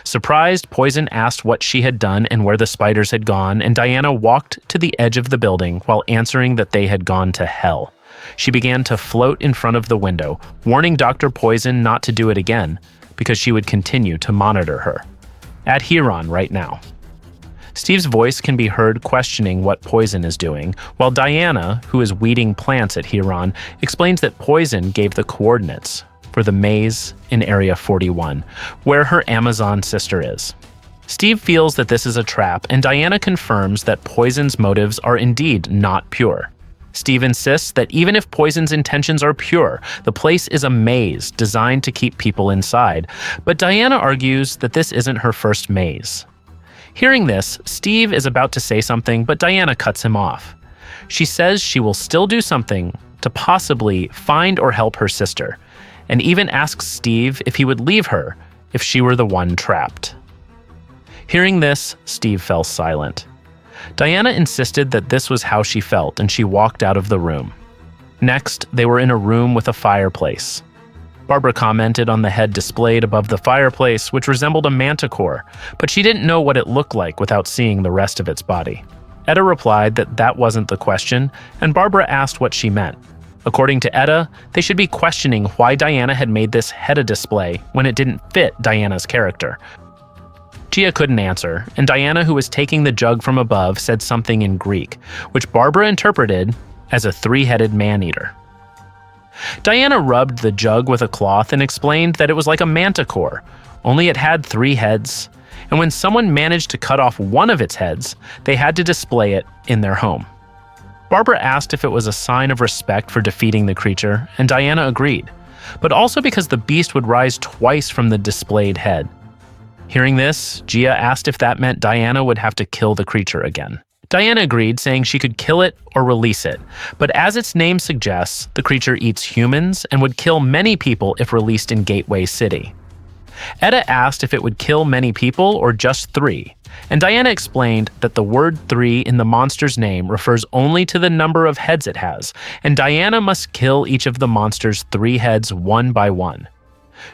Surprised, Poison asked what she had done and where the spiders had gone, and Diana walked to the edge of the building while answering that they had gone to hell. She began to float in front of the window, warning Dr. Poison not to do it again, because she would continue to monitor her. At Hieron right now. Steve's voice can be heard questioning what Poison is doing, while Diana, who is weeding plants at Hieron, explains that Poison gave the coordinates for the maze in Area 41, where her Amazon sister is. Steve feels that this is a trap, and Diana confirms that Poison's motives are indeed not pure. Steve insists that even if Poison's intentions are pure, the place is a maze designed to keep people inside, but Diana argues that this isn't her first maze. Hearing this, Steve is about to say something, but Diana cuts him off. She says she will still do something to possibly find or help her sister, and even asks Steve if he would leave her if she were the one trapped. Hearing this, Steve fell silent. Diana insisted that this was how she felt, and she walked out of the room. Next, they were in a room with a fireplace. Barbara commented on the head displayed above the fireplace, which resembled a manticore, but she didn't know what it looked like without seeing the rest of its body. Etta replied that that wasn't the question, and Barbara asked what she meant. According to Etta, they should be questioning why Diana had made this head display when it didn't fit Diana's character. Gia couldn't answer, and Diana, who was taking the jug from above, said something in Greek, which Barbara interpreted as a three-headed man-eater. Diana rubbed the jug with a cloth and explained that it was like a manticore, only it had 3 heads, and when someone managed to cut off one of its heads, they had to display it in their home. Barbara asked if it was a sign of respect for defeating the creature, and Diana agreed, but also because the beast would rise twice from the displayed head. Hearing this, Gia asked if that meant Diana would have to kill the creature again. Diana agreed, saying she could kill it or release it, but as its name suggests, the creature eats humans and would kill many people if released in Gateway City. Etta asked if it would kill many people or just 3, and Diana explained that the word 3 in the monster's name refers only to the number of heads it has, and Diana must kill each of the monster's 3 heads one by one.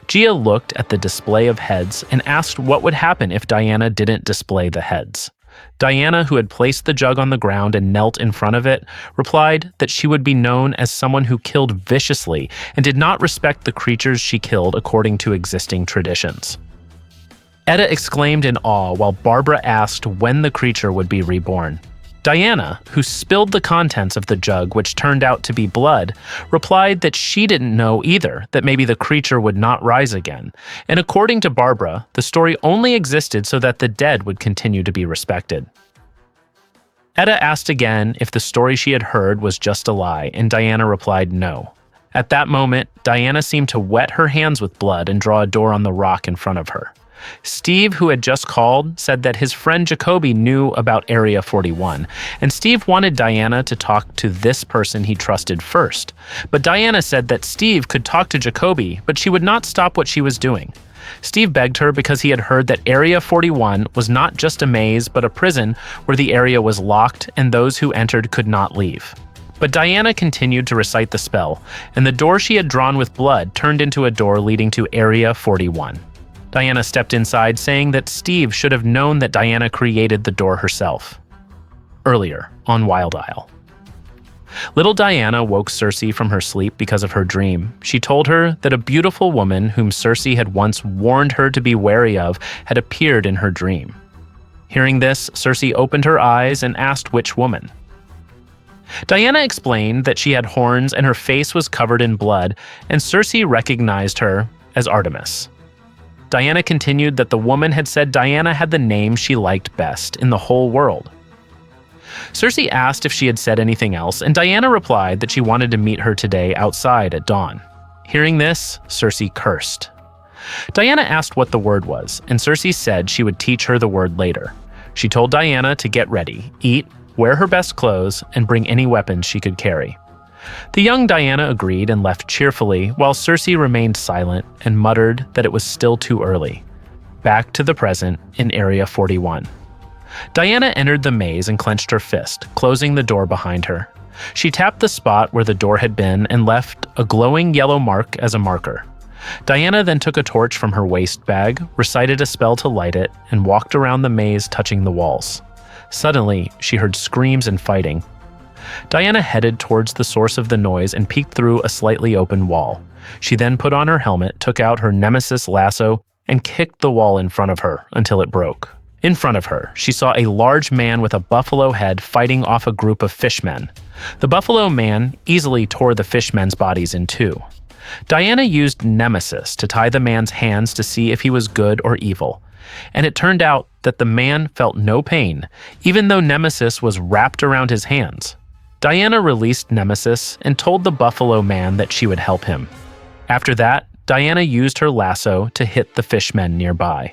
Gia looked at the display of heads and asked what would happen if Diana didn't display the heads. Diana, who had placed the jug on the ground and knelt in front of it, replied that she would be known as someone who killed viciously and did not respect the creatures she killed according to existing traditions. Etta exclaimed in awe while Barbara asked when the creature would be reborn. Diana, who spilled the contents of the jug, which turned out to be blood, replied that she didn't know either, that maybe the creature would not rise again. And according to Barbara, the story only existed so that the dead would continue to be respected. Etta asked again if the story she had heard was just a lie, and Diana replied no. At that moment, Diana seemed to wet her hands with blood and draw a door on the rock in front of her. Steve, who had just called, said that his friend Jacoby knew about Area 41, and Steve wanted Diana to talk to this person he trusted first. But Diana said that Steve could talk to Jacoby, but she would not stop what she was doing. Steve begged her because he had heard that Area 41 was not just a maze, but a prison where the area was locked and those who entered could not leave. But Diana continued to recite the spell, and the door she had drawn with blood turned into a door leading to Area 41. Diana stepped inside, saying that Steve should have known that Diana created the door herself. Earlier, on Wild Isle. Little Diana woke Circe from her sleep because of her dream. She told her that a beautiful woman whom Circe had once warned her to be wary of had appeared in her dream. Hearing this, Circe opened her eyes and asked which woman. Diana explained that she had horns and her face was covered in blood, and Circe recognized her as Artemis. Diana continued that the woman had said Diana had the name she liked best in the whole world. Circe asked if she had said anything else, and Diana replied that she wanted to meet her today outside at dawn. Hearing this, Circe cursed. Diana asked what the word was, and Circe said she would teach her the word later. She told Diana to get ready, eat, wear her best clothes, and bring any weapons she could carry. The young Diana agreed and left cheerfully, while Circe remained silent and muttered that it was still too early. Back to the present in Area 41. Diana entered the maze and clenched her fist, closing the door behind her. She tapped the spot where the door had been and left a glowing yellow mark as a marker. Diana then took a torch from her waist bag, recited a spell to light it, and walked around the maze touching the walls. Suddenly, she heard screams and fighting. Diana headed towards the source of the noise and peeked through a slightly open wall. She then put on her helmet, took out her Nemesis lasso, and kicked the wall in front of her until it broke. In front of her, she saw a large man with a buffalo head fighting off a group of fishmen. The buffalo man easily tore the fishmen's bodies in two. Diana used Nemesis to tie the man's hands to see if he was good or evil, and it turned out that the man felt no pain, even though Nemesis was wrapped around his hands. Diana released Nemesis and told the buffalo man that she would help him. After that, Diana used her lasso to hit the fishmen nearby.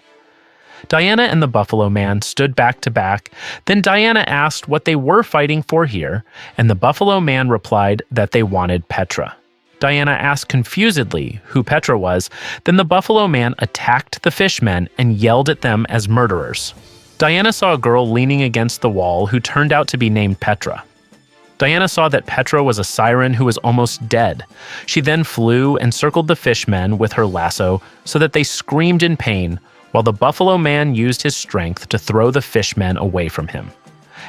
Diana and the buffalo man stood back to back. Then Diana asked what they were fighting for here, and the buffalo man replied that they wanted Petra. Diana asked confusedly who Petra was. Then the buffalo man attacked the fishmen and yelled at them as murderers. Diana saw a girl leaning against the wall who turned out to be named Petra. Diana saw that Petra was a siren who was almost dead. She then flew and circled the fishmen with her lasso so that they screamed in pain, while the buffalo man used his strength to throw the fishmen away from him.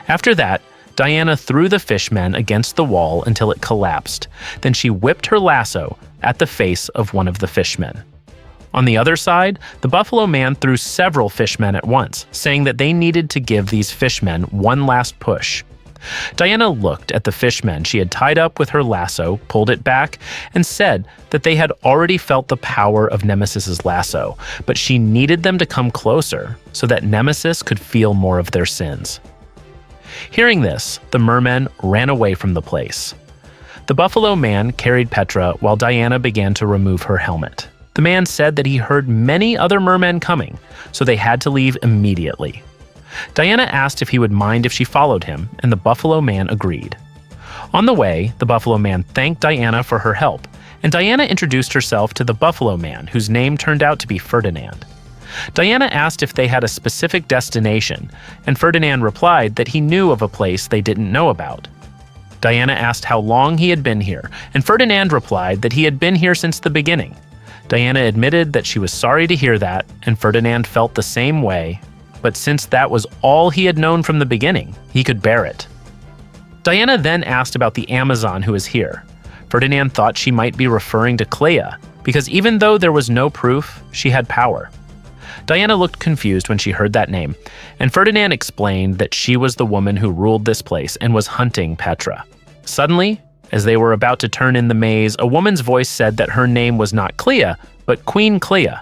After that, Diana threw the fishmen against the wall until it collapsed. Then she whipped her lasso at the face of one of the fishmen. On the other side, the buffalo man threw several fishmen at once, saying that they needed to give these fishmen one last push. Diana looked at the fishmen she had tied up with her lasso, pulled it back, and said that they had already felt the power of Nemesis's lasso, but she needed them to come closer so that Nemesis could feel more of their sins. Hearing this, the mermen ran away from the place. The buffalo man carried Petra while Diana began to remove her helmet. The man said that he heard many other mermen coming, so they had to leave immediately. Diana asked if he would mind if she followed him, and the buffalo man agreed. On the way, the buffalo man thanked Diana for her help, and Diana introduced herself to the buffalo man, whose name turned out to be Ferdinand. Diana asked if they had a specific destination, and Ferdinand replied that he knew of a place they didn't know about. Diana asked how long he had been here, and Ferdinand replied that he had been here since the beginning. Diana admitted that she was sorry to hear that, and Ferdinand felt the same way, but since that was all he had known from the beginning, he could bear it. Diana then asked about the Amazon who was here. Ferdinand thought she might be referring to Clea, because even though there was no proof, she had power. Diana looked confused when she heard that name, and Ferdinand explained that she was the woman who ruled this place and was hunting Petra. Suddenly, as they were about to turn in the maze, a woman's voice said that her name was not Clea, but Queen Clea.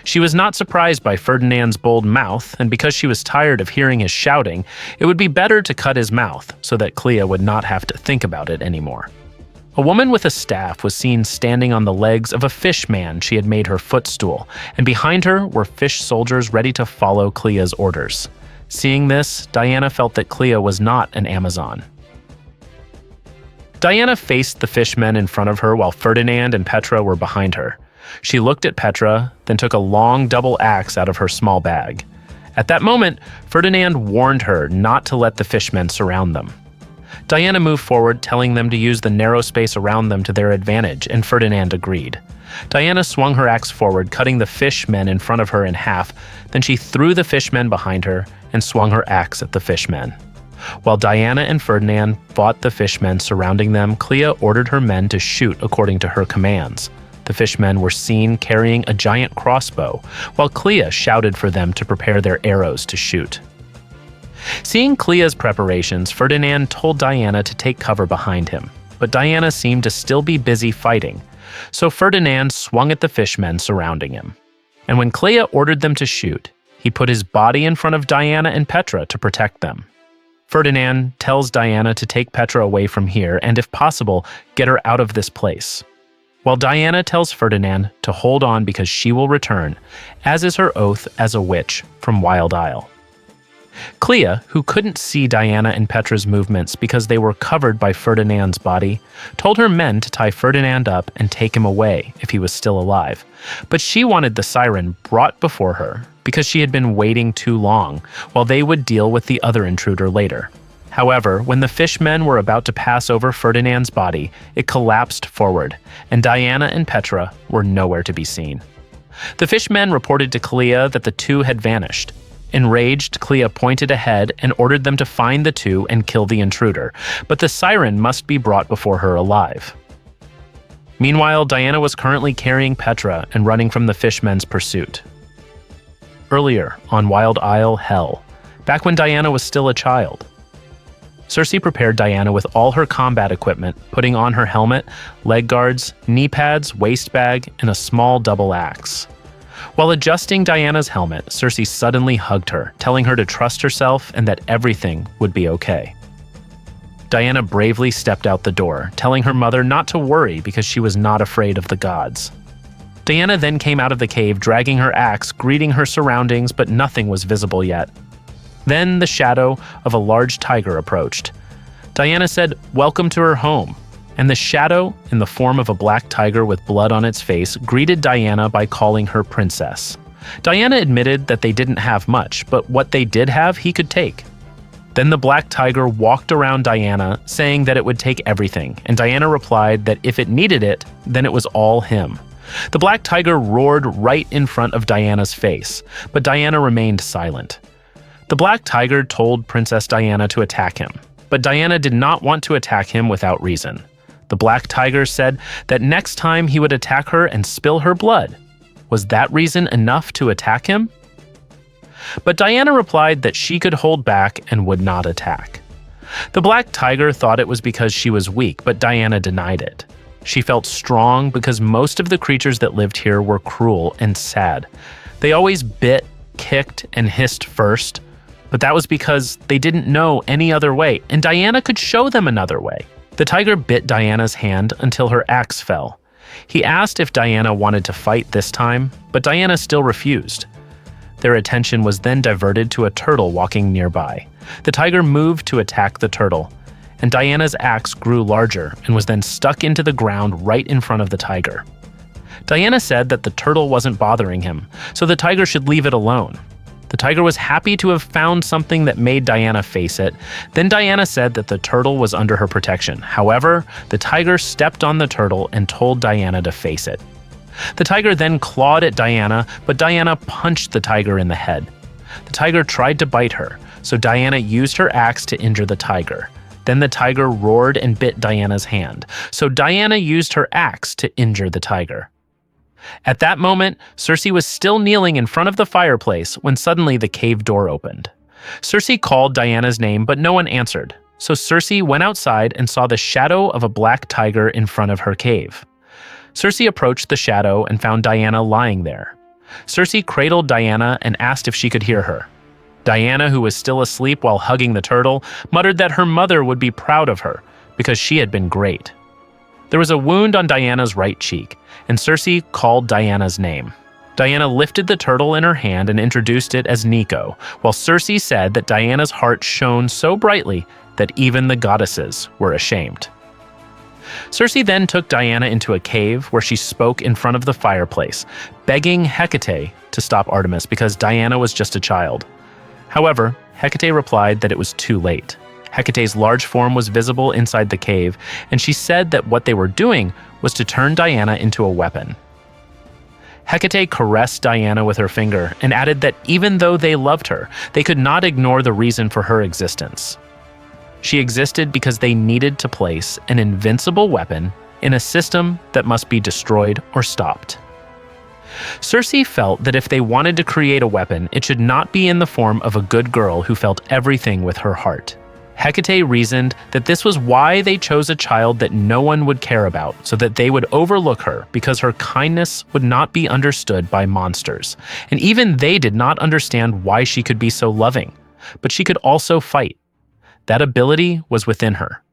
She was not surprised by Ferdinand's bold mouth, and because she was tired of hearing his shouting, it would be better to cut his mouth so that Clea would not have to think about it anymore. A woman with a staff was seen standing on the legs of a fish man she had made her footstool, and behind her were fish soldiers ready to follow Clea's orders. Seeing this, Diana felt that Clea was not an Amazon. Diana faced the fishmen in front of her while Ferdinand and Petra were behind her. She looked at Petra, then took a long double axe out of her small bag. At that moment, Ferdinand warned her not to let the fishmen surround them. Diana moved forward, telling them to use the narrow space around them to their advantage, and Ferdinand agreed. Diana swung her axe forward, cutting the fishmen in front of her in half. Then she threw the fishmen behind her and swung her axe at the fishmen. While Diana and Ferdinand fought the fishmen surrounding them, Clea ordered her men to shoot according to her commands. The fishmen were seen carrying a giant crossbow, while Clea shouted for them to prepare their arrows to shoot. Seeing Clea's preparations, Ferdinand told Diana to take cover behind him, but Diana seemed to still be busy fighting, so Ferdinand swung at the fishmen surrounding him. And when Clea ordered them to shoot, he put his body in front of Diana and Petra to protect them. Ferdinand tells Diana to take Petra away from here and, if possible, get her out of this place, while Diana tells Ferdinand to hold on because she will return, as is her oath as a witch from Wild Isle. Clea, who couldn't see Diana and Petra's movements because they were covered by Ferdinand's body, told her men to tie Ferdinand up and take him away if he was still alive. But she wanted the siren brought before her because she had been waiting too long, while they would deal with the other intruder later. However, when the fishmen were about to pass over Ferdinand's body, it collapsed forward, and Diana and Petra were nowhere to be seen. The fishmen reported to Clea that the two had vanished. Enraged, Clea pointed ahead and ordered them to find the two and kill the intruder, but the siren must be brought before her alive. Meanwhile, Diana was currently carrying Petra and running from the fishmen's pursuit. Earlier, on Wild Isle Hell, back when Diana was still a child, Circe prepared Diana with all her combat equipment, putting on her helmet, leg guards, knee pads, waist bag, and a small double axe. While adjusting Diana's helmet, Circe suddenly hugged her, telling her to trust herself and that everything would be okay. Diana bravely stepped out the door, telling her mother not to worry because she was not afraid of the gods. Diana then came out of the cave dragging her axe, greeting her surroundings, but nothing was visible yet. Then the shadow of a large tiger approached. Diana said, "Welcome to her home," and the shadow, in the form of a black tiger with blood on its face, greeted Diana by calling her princess. Diana admitted that they didn't have much, but what they did have he could take. Then the black tiger walked around Diana, saying that it would take everything, and Diana replied that if it needed it, then it was all him. The black tiger roared right in front of Diana's face, but Diana remained silent. The black tiger told Princess Diana to attack him, but Diana did not want to attack him without reason. The black tiger said that next time he would attack her and spill her blood. Was that reason enough to attack him? But Diana replied that she could hold back and would not attack. The black tiger thought it was because she was weak, but Diana denied it. She felt strong because most of the creatures that lived here were cruel and sad. They always bit, kicked, and hissed first, but that was because they didn't know any other way, and Diana could show them another way. The tiger bit Diana's hand until her axe fell. He asked if Diana wanted to fight this time, but Diana still refused. Their attention was then diverted to a turtle walking nearby. The tiger moved to attack the turtle, and Diana's axe grew larger and was then stuck into the ground right in front of the tiger. Diana said that the turtle wasn't bothering him, so the tiger should leave it alone. The tiger was happy to have found something that made Diana face it. Then Diana said that the turtle was under her protection. However, the tiger stepped on the turtle and told Diana to face it. The tiger then clawed at Diana, but Diana punched the tiger in the head. The tiger tried to bite her, so Diana used her axe to injure the tiger. Then the tiger roared and bit Diana's hand, so Diana used her axe to injure the tiger. At that moment, Circe was still kneeling in front of the fireplace when suddenly the cave door opened. Circe called Diana's name, but no one answered, so Circe went outside and saw the shadow of a black tiger in front of her cave. Circe approached the shadow and found Diana lying there. Circe cradled Diana and asked if she could hear her. Diana, who was still asleep while hugging the turtle, muttered that her mother would be proud of her because she had been great. There was a wound on Diana's right cheek, and Circe called Diana's name. Diana lifted the turtle in her hand and introduced it as Nico, while Circe said that Diana's heart shone so brightly that even the goddesses were ashamed. Circe then took Diana into a cave where she spoke in front of the fireplace, begging Hecate to stop Artemis because Diana was just a child. However, Hecate replied that it was too late. Hecate's large form was visible inside the cave, and she said that what they were doing was to turn Diana into a weapon. Hecate caressed Diana with her finger and added that even though they loved her, they could not ignore the reason for her existence. She existed because they needed to place an invincible weapon in a system that must be destroyed or stopped. Circe felt that if they wanted to create a weapon, it should not be in the form of a good girl who felt everything with her heart. Hecate reasoned that this was why they chose a child that no one would care about, so that they would overlook her because her kindness would not be understood by monsters. And even they did not understand why she could be so loving. But she could also fight. That ability was within her.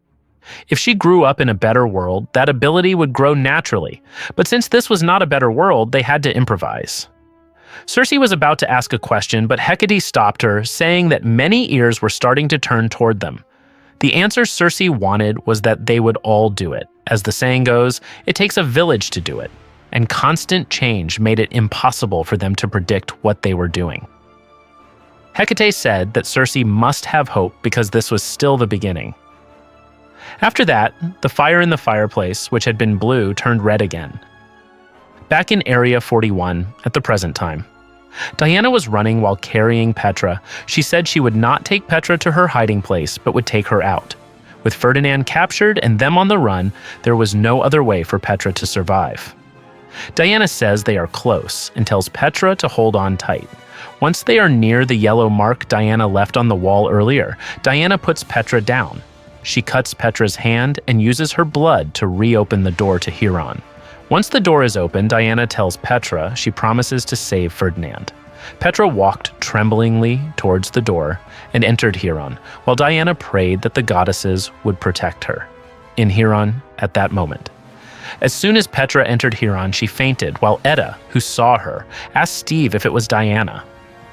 If she grew up in a better world, that ability would grow naturally. But since this was not a better world, they had to improvise. Circe was about to ask a question, but Hecate stopped her, saying that many ears were starting to turn toward them. The answer Circe wanted was that they would all do it. As the saying goes, it takes a village to do it, and constant change made it impossible for them to predict what they were doing. Hecate said that Circe must have hope because this was still the beginning. After that, the fire in the fireplace, which had been blue, turned red again. Back in Area 41, at the present time, Diana was running while carrying Petra. She said she would not take Petra to her hiding place, but would take her out. With Ferdinand captured and them on the run, there was no other way for Petra to survive. Diana says they are close and tells Petra to hold on tight. Once they are near the yellow mark Diana left on the wall earlier, Diana puts Petra down. She cuts Petra's hand and uses her blood to reopen the door to Hieron. Once the door is open, Diana tells Petra she promises to save Ferdinand. Petra walked tremblingly towards the door and entered Hieron, while Diana prayed that the goddesses would protect her. In Hieron at that moment. As soon as Petra entered Hieron, she fainted, while Edda, who saw her, asked Steve if it was Diana.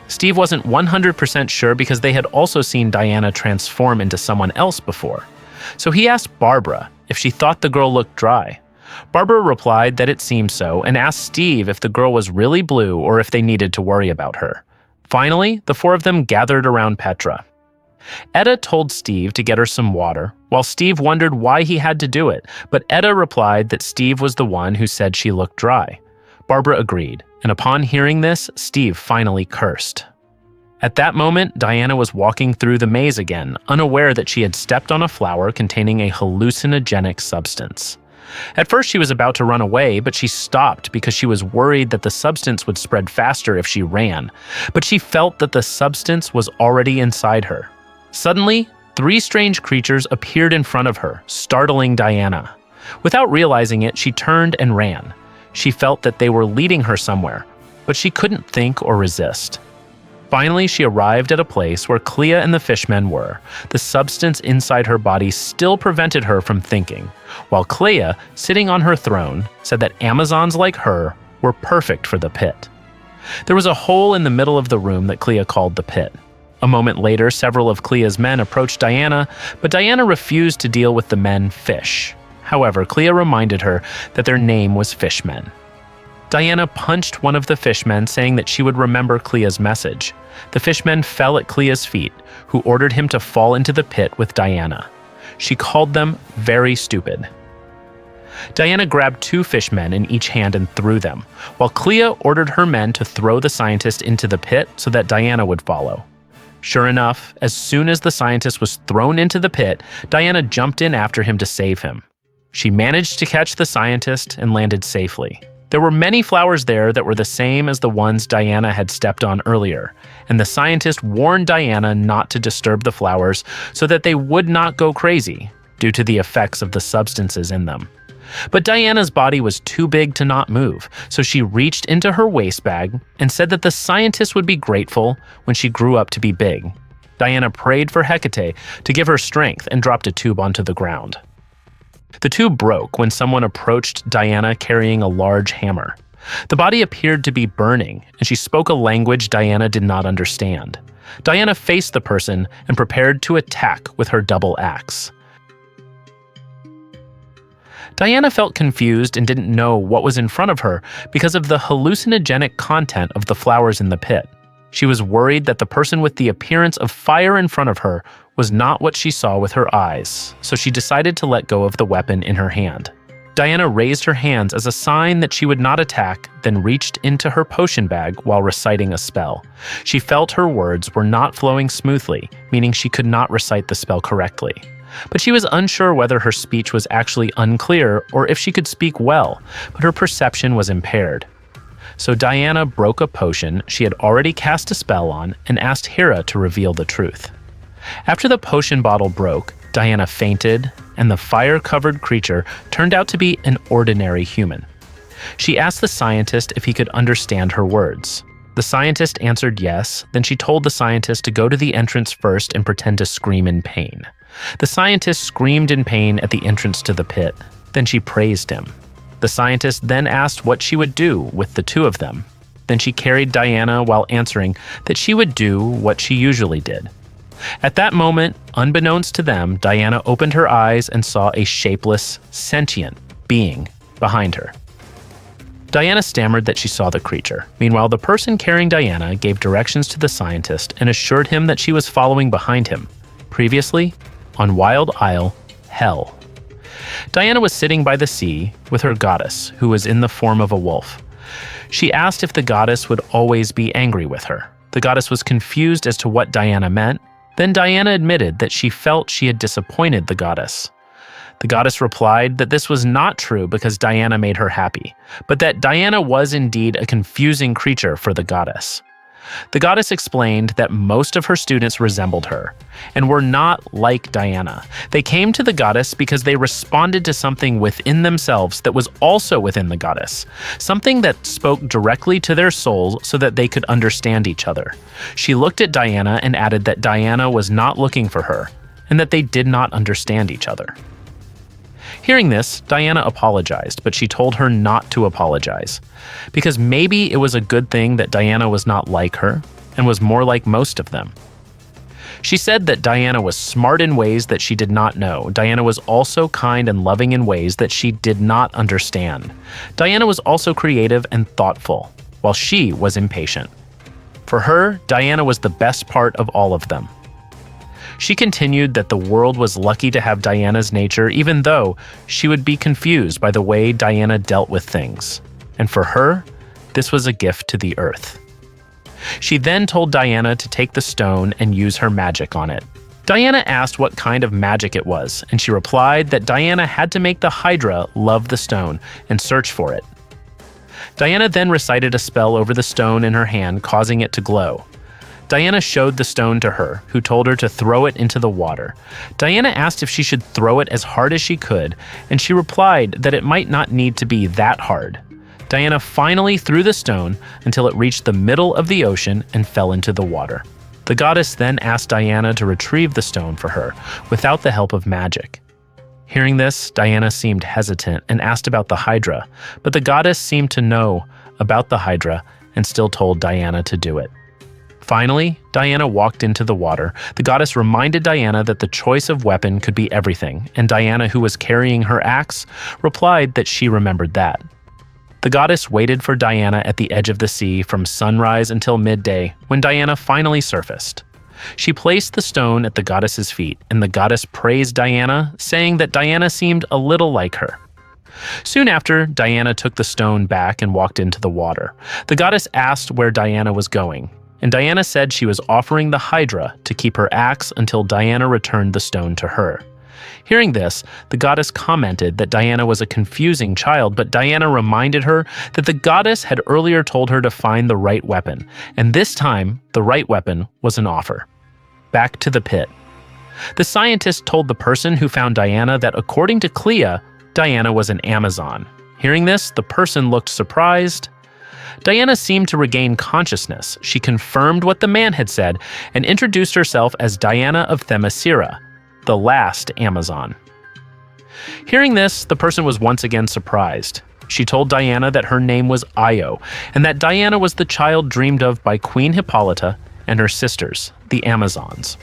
Steve wasn't 100% sure because they had also seen Diana transform into someone else before. So he asked Barbara if she thought the girl looked dry. Barbara replied that it seemed so and asked Steve if the girl was really blue or if they needed to worry about her. Finally, the four of them gathered around Petra. Edda told Steve to get her some water, while Steve wondered why he had to do it, but Edda replied that Steve was the one who said she looked dry. Barbara agreed, and upon hearing this, Steve finally cursed. At that moment, Diana was walking through the maze again, unaware that she had stepped on a flower containing a hallucinogenic substance. At first, she was about to run away, but she stopped because she was worried that the substance would spread faster if she ran. But she felt that the substance was already inside her. Suddenly, 3 strange creatures appeared in front of her, startling Diana. Without realizing it, she turned and ran. She felt that they were leading her somewhere, but she couldn't think or resist. Finally, she arrived at a place where Clea and the fishmen were. The substance inside her body still prevented her from thinking, while Clea, sitting on her throne, said that Amazons like her were perfect for the pit. There was a hole in the middle of the room that Clea called the pit. A moment later, several of Clea's men approached Diana, but Diana refused to deal with the men fish. However, Clea reminded her that their name was fishmen. Diana punched one of the fishmen, saying that she would remember Clea's message. The fishmen fell at Clea's feet, who ordered him to fall into the pit with Diana. She called them very stupid. Diana grabbed 2 fishmen in each hand and threw them, while Clea ordered her men to throw the scientist into the pit so that Diana would follow. Sure enough, as soon as the scientist was thrown into the pit, Diana jumped in after him to save him. She managed to catch the scientist and landed safely. There were many flowers there that were the same as the ones Diana had stepped on earlier, and the scientist warned Diana not to disturb the flowers so that they would not go crazy due to the effects of the substances in them. But Diana's body was too big to not move, so she reached into her waist bag and said that the scientist would be grateful when she grew up to be big. Diana prayed for Hecate to give her strength and dropped a tube onto the ground. The tube broke when someone approached Diana carrying a large hammer. The body appeared to be burning, and she spoke a language Diana did not understand. Diana faced the person and prepared to attack with her double axe. Diana felt confused and didn't know what was in front of her because of the hallucinogenic content of the flowers in the pit. She was worried that the person with the appearance of fire in front of her was not what she saw with her eyes, so she decided to let go of the weapon in her hand. Diana raised her hands as a sign that she would not attack, then reached into her potion bag while reciting a spell. She felt her words were not flowing smoothly, meaning she could not recite the spell correctly. But she was unsure whether her speech was actually unclear or if she could speak well, but her perception was impaired. So Diana broke a potion she had already cast a spell on and asked Hera to reveal the truth. After the potion bottle broke, Diana fainted, and the fire-covered creature turned out to be an ordinary human. She asked the scientist if he could understand her words. The scientist answered yes, then she told the scientist to go to the entrance first and pretend to scream in pain. The scientist screamed in pain at the entrance to the pit. Then she praised him. The scientist then asked what she would do with the 2 of them. Then she carried Diana while answering that she would do what she usually did. At that moment, unbeknownst to them, Diana opened her eyes and saw a shapeless, sentient being behind her. Diana stammered that she saw the creature. Meanwhile, the person carrying Diana gave directions to the scientist and assured him that she was following behind him. Previously, on Wild Isle, Hell. Diana was sitting by the sea with her goddess, who was in the form of a wolf. She asked if the goddess would always be angry with her. The goddess was confused as to what Diana meant. Then Diana admitted that she felt she had disappointed the goddess. The goddess replied that this was not true because Diana made her happy, but that Diana was indeed a confusing creature for the goddess. The goddess explained that most of her students resembled her, and were not like Diana. They came to the goddess because they responded to something within themselves that was also within the goddess, something that spoke directly to their souls so that they could understand each other. She looked at Diana and added that Diana was not looking for her, and that they did not understand each other. Hearing this, Diana apologized, but she told her not to apologize, because maybe it was a good thing that Diana was not like her, and was more like most of them. She said that Diana was smart in ways that she did not know. Diana was also kind and loving in ways that she did not understand. Diana was also creative and thoughtful, while she was impatient. For her, Diana was the best part of all of them. She continued that the world was lucky to have Diana's nature, even though she would be confused by the way Diana dealt with things. And for her, this was a gift to the earth. She then told Diana to take the stone and use her magic on it. Diana asked what kind of magic it was, and she replied that Diana had to make the hydra love the stone and search for it. Diana then recited a spell over the stone in her hand, causing it to glow. Diana showed the stone to her, who told her to throw it into the water. Diana asked if she should throw it as hard as she could, and she replied that it might not need to be that hard. Diana finally threw the stone until it reached the middle of the ocean and fell into the water. The goddess then asked Diana to retrieve the stone for her, without the help of magic. Hearing this, Diana seemed hesitant and asked about the hydra, but the goddess seemed to know about the hydra and still told Diana to do it. Finally, Diana walked into the water. The goddess reminded Diana that the choice of weapon could be everything, and Diana, who was carrying her axe, replied that she remembered that. The goddess waited for Diana at the edge of the sea from sunrise until midday, when Diana finally surfaced. She placed the stone at the goddess's feet, and the goddess praised Diana, saying that Diana seemed a little like her. Soon after, Diana took the stone back and walked into the water. The goddess asked where Diana was going, and Diana said she was offering the hydra to keep her axe until Diana returned the stone to her. Hearing this, the goddess commented that Diana was a confusing child, but Diana reminded her that the goddess had earlier told her to find the right weapon, and this time, the right weapon was an offer. Back to the pit. The scientist told the person who found Diana that according to Clea, Diana was an Amazon. Hearing this, the person looked surprised. Diana seemed to regain consciousness. She confirmed what the man had said and introduced herself as Diana of Themyscira, the last Amazon. Hearing this, the person was once again surprised. She told Diana that her name was Io, and that Diana was the child dreamed of by Queen Hippolyta and her sisters, the Amazons.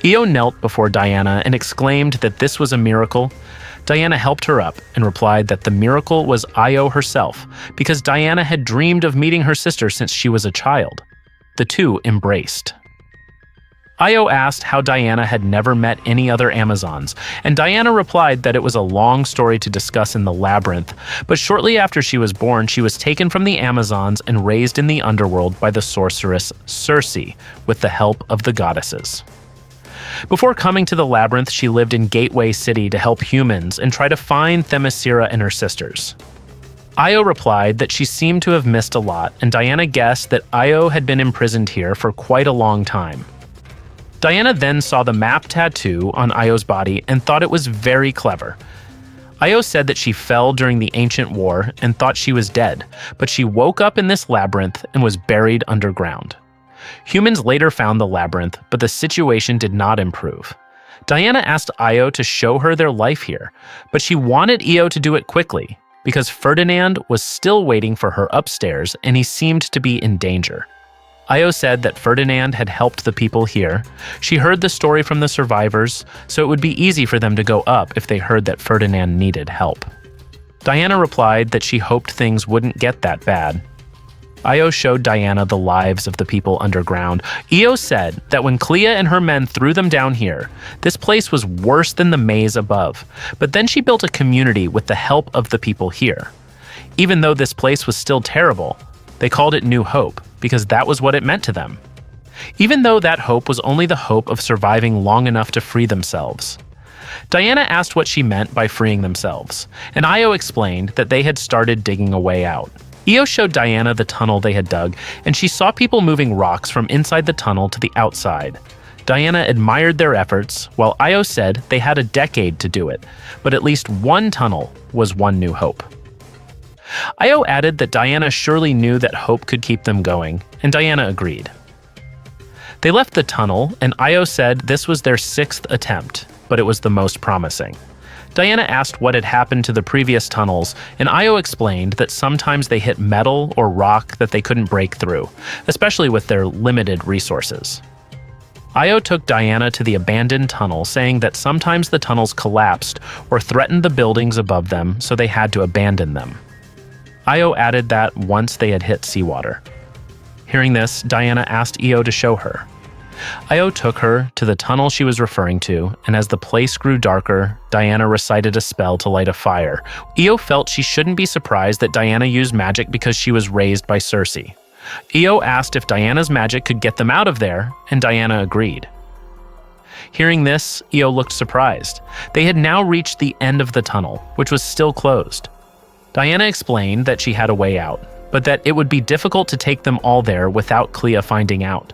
Io knelt before Diana and exclaimed that this was a miracle. Diana helped her up and replied that the miracle was Io herself, because Diana had dreamed of meeting her sister since she was a child. The two embraced. Io asked how Diana had never met any other Amazons, and Diana replied that it was a long story to discuss in the labyrinth, but shortly after she was born, she was taken from the Amazons and raised in the underworld by the sorceress Circe, with the help of the goddesses. Before coming to the labyrinth, she lived in Gateway City to help humans and try to find Themyscira and her sisters. Io replied that she seemed to have missed a lot, and Diana guessed that Io had been imprisoned here for quite a long time. Diana then saw the map tattoo on Io's body and thought it was very clever. Io said that she fell during the ancient war and thought she was dead, but she woke up in this labyrinth and was buried underground. Humans later found the labyrinth, but the situation did not improve. Diana asked Io to show her their life here, but she wanted Io to do it quickly, because Ferdinand was still waiting for her upstairs and he seemed to be in danger. Io said that Ferdinand had helped the people here. She heard the story from the survivors, so it would be easy for them to go up if they heard that Ferdinand needed help. Diana replied that she hoped things wouldn't get that bad. Io showed Diana the lives of the people underground. Io said that when Clea and her men threw them down here, this place was worse than the maze above, but then she built a community with the help of the people here. Even though this place was still terrible, they called it New Hope, because that was what it meant to them. Even though that hope was only the hope of surviving long enough to free themselves. Diana asked what she meant by freeing themselves, and Io explained that they had started digging a way out. Io showed Diana the tunnel they had dug, and she saw people moving rocks from inside the tunnel to the outside. Diana admired their efforts, while Io said they had a decade to do it, but at least one tunnel was one new hope. Io added that Diana surely knew that hope could keep them going, and Diana agreed. They left the tunnel, and Io said this was their 6th attempt, but it was the most promising. Diana asked what had happened to the previous tunnels, and Io explained that sometimes they hit metal or rock that they couldn't break through, especially with their limited resources. Io took Diana to the abandoned tunnel, saying that sometimes the tunnels collapsed or threatened the buildings above them, so they had to abandon them. Io added that once they had hit seawater. Hearing this, Diana asked Io to show her. Io took her to the tunnel she was referring to, and as the place grew darker, Diana recited a spell to light a fire. Io felt she shouldn't be surprised that Diana used magic because she was raised by Circe. Io asked if Diana's magic could get them out of there, and Diana agreed. Hearing this, Io looked surprised. They had now reached the end of the tunnel, which was still closed. Diana explained that she had a way out, but that it would be difficult to take them all there without Clea finding out.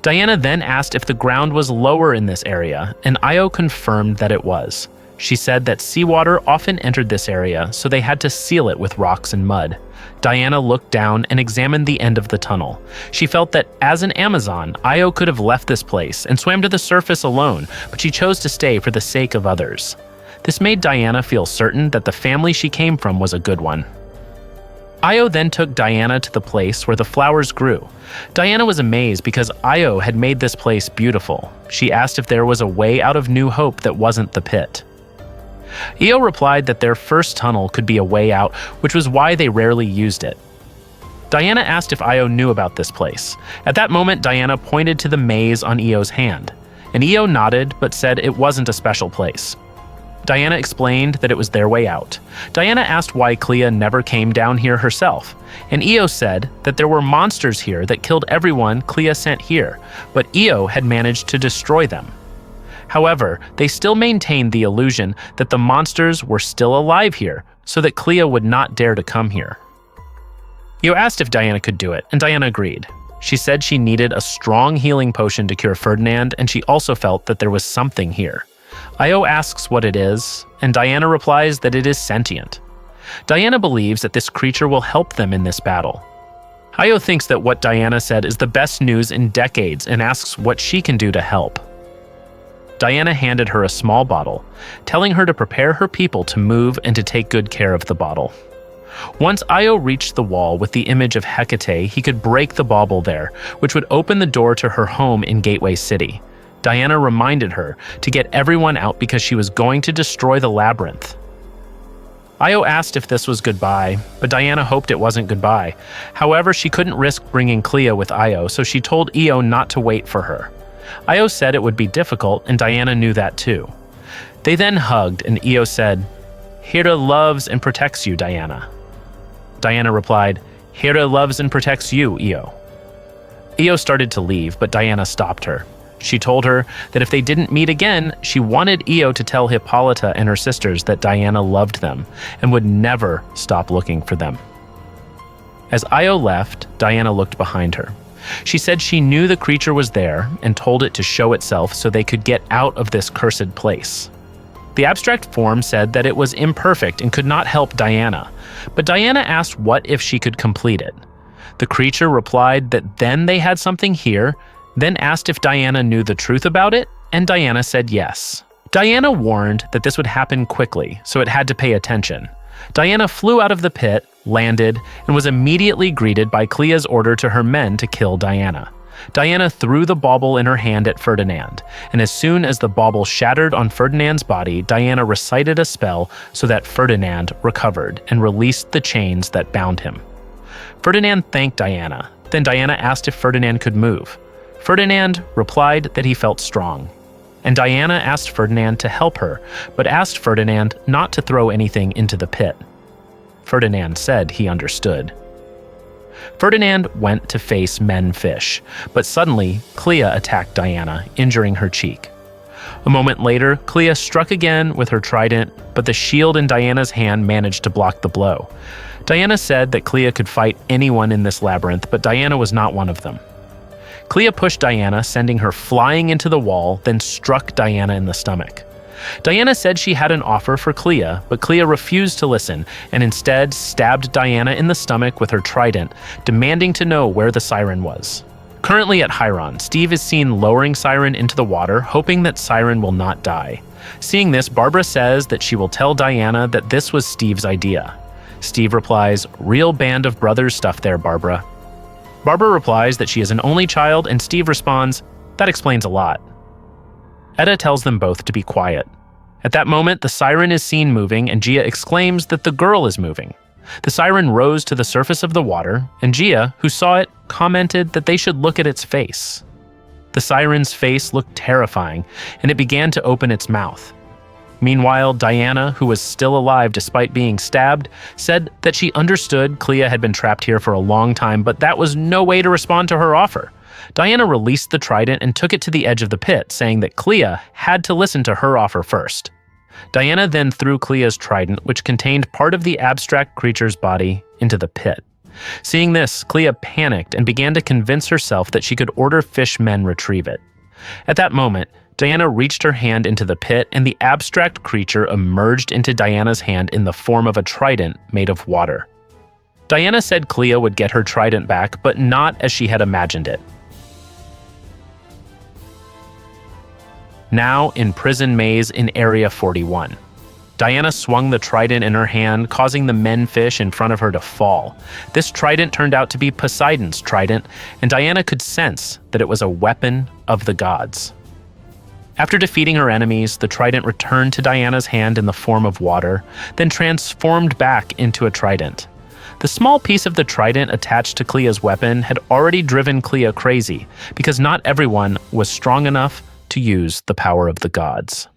Diana then asked if the ground was lower in this area, and Io confirmed that it was. She said that seawater often entered this area, so they had to seal it with rocks and mud. Diana looked down and examined the end of the tunnel. She felt that as an Amazon, Io could have left this place and swam to the surface alone, but she chose to stay for the sake of others. This made Diana feel certain that the family she came from was a good one. Io then took Diana to the place where the flowers grew. Diana was amazed because Io had made this place beautiful. She asked if there was a way out of New Hope that wasn't the pit. Io replied that their first tunnel could be a way out, which was why they rarely used it. Diana asked if Io knew about this place. At that moment, Diana pointed to the maze on Io's hand, and Io nodded but said it wasn't a special place. Diana explained that it was their way out. Diana asked why Clea never came down here herself, and Io said that there were monsters here that killed everyone Clea sent here, but Io had managed to destroy them. However, they still maintained the illusion that the monsters were still alive here, so that Clea would not dare to come here. Io asked if Diana could do it, and Diana agreed. She said she needed a strong healing potion to cure Ferdinand, and she also felt that there was something here. Io asks what it is, and Diana replies that it is sentient. Diana believes that this creature will help them in this battle. Io thinks that what Diana said is the best news in decades and asks what she can do to help. Diana handed her a small bottle, telling her to prepare her people to move and to take good care of the bottle. Once Io reached the wall with the image of Hecate, he could break the bauble there, which would open the door to her home in Gateway City. Diana reminded her to get everyone out because she was going to destroy the labyrinth. Io asked if this was goodbye, but Diana hoped it wasn't goodbye. However, she couldn't risk bringing Clea with Io, so she told Io not to wait for her. Io said it would be difficult, and Diana knew that too. They then hugged, and Io said, "Hera loves and protects you, Diana." Diana replied, "Hera loves and protects you, Io." Io started to leave, but Diana stopped her. She told her that if they didn't meet again, she wanted Io to tell Hippolyta and her sisters that Diana loved them and would never stop looking for them. As Io left, Diana looked behind her. She said she knew the creature was there and told it to show itself so they could get out of this cursed place. The abstract form said that it was imperfect and could not help Diana, but Diana asked what if she could complete it. The creature replied that then they had something here, then asked if Diana knew the truth about it, and Diana said yes. Diana warned that this would happen quickly, so it had to pay attention. Diana flew out of the pit, landed, and was immediately greeted by Clea's order to her men to kill Diana. Diana threw the bauble in her hand at Ferdinand, and as soon as the bauble shattered on Ferdinand's body, Diana recited a spell so that Ferdinand recovered and released the chains that bound him. Ferdinand thanked Diana. Then Diana asked if Ferdinand could move. Ferdinand replied that he felt strong. And Diana asked Ferdinand to help her, but asked Ferdinand not to throw anything into the pit. Ferdinand said he understood. Ferdinand went to face Men Fish, but suddenly Clea attacked Diana, injuring her cheek. A moment later, Clea struck again with her trident, but the shield in Diana's hand managed to block the blow. Diana said that Clea could fight anyone in this labyrinth, but Diana was not one of them. Clea pushed Diana, sending her flying into the wall, then struck Diana in the stomach. Diana said she had an offer for Clea, but Clea refused to listen and instead stabbed Diana in the stomach with her trident, demanding to know where the siren was. Currently at Hieron, Steve is seen lowering Siren into the water, hoping that Siren will not die. Seeing this, Barbara says that she will tell Diana that this was Steve's idea. Steve replies, "Real band of brothers stuff there, Barbara." Barbara replies that she is an only child, and Steve responds, "That explains a lot." Etta tells them both to be quiet. At that moment, the siren is seen moving, and Gia exclaims that the girl is moving. The siren rose to the surface of the water, and Gia, who saw it, commented that they should look at its face. The siren's face looked terrifying, and it began to open its mouth. Meanwhile, Diana, who was still alive despite being stabbed, said that she understood Clea had been trapped here for a long time, but that was no way to respond to her offer. Diana released the trident and took it to the edge of the pit, saying that Clea had to listen to her offer first. Diana then threw Clea's trident, which contained part of the abstract creature's body, into the pit. Seeing this, Clea panicked and began to convince herself that she could order fishmen retrieve it. At that moment, Diana reached her hand into the pit, and the abstract creature emerged into Diana's hand in the form of a trident made of water. Diana said Clea would get her trident back, but not as she had imagined it. Now in Prison Maze in Area 41. Diana swung the trident in her hand, causing the menfish in front of her to fall. This trident turned out to be Poseidon's trident, and Diana could sense that it was a weapon of the gods. After defeating her enemies, the trident returned to Diana's hand in the form of water, then transformed back into a trident. The small piece of the trident attached to Clea's weapon had already driven Clea crazy, because not everyone was strong enough to use the power of the gods.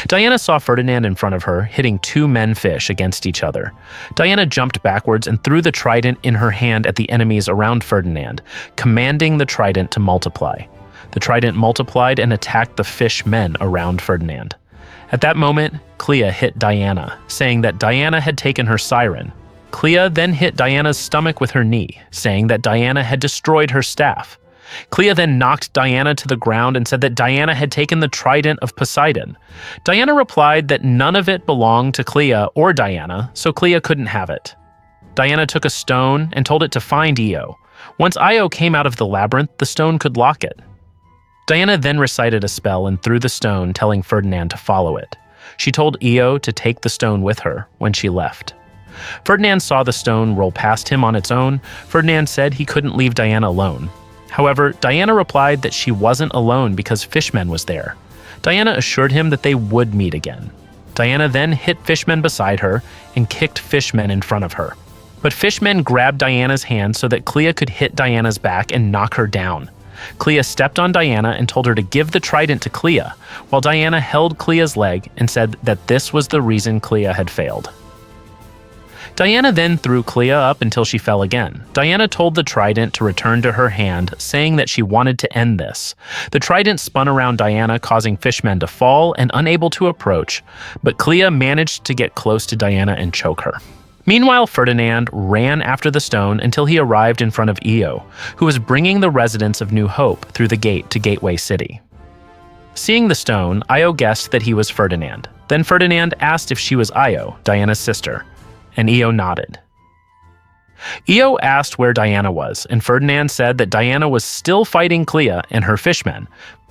Diana saw Ferdinand in front of her, hitting two menfish against each other. Diana jumped backwards and threw the trident in her hand at the enemies around Ferdinand, commanding the trident to multiply. The trident multiplied and attacked the fish men around Ferdinand. At that moment, Clea hit Diana, saying that Diana had taken her siren. Clea then hit Diana's stomach with her knee, saying that Diana had destroyed her staff. Clea then knocked Diana to the ground and said that Diana had taken the trident of Poseidon. Diana replied that none of it belonged to Clea or Diana, so Clea couldn't have it. Diana took a stone and told it to find Io. Once Io came out of the labyrinth, the stone could lock it. Diana then recited a spell and threw the stone, telling Ferdinand to follow it. She told Io to take the stone with her when she left. Ferdinand saw the stone roll past him on its own. Ferdinand said he couldn't leave Diana alone. However, Diana replied that she wasn't alone because Fishman was there. Diana assured him that they would meet again. Diana then hit Fishmen beside her and kicked Fishmen in front of her. But Fishmen grabbed Diana's hand so that Clea could hit Diana's back and knock her down. Clea stepped on Diana and told her to give the trident to Clea, while Diana held Clea's leg and said that this was the reason Clea had failed. Diana then threw Clea up until she fell again. Diana told the trident to return to her hand, saying that she wanted to end this. The trident spun around Diana, causing Fishmen to fall and unable to approach, but Clea managed to get close to Diana and choke her. Meanwhile, Ferdinand ran after the stone until he arrived in front of Io, who was bringing the residents of New Hope through the gate to Gateway City. Seeing the stone, Io guessed that he was Ferdinand. Then Ferdinand asked if she was Io, Diana's sister, and Io nodded. Io asked where Diana was, and Ferdinand said that Diana was still fighting Clea and her fishmen.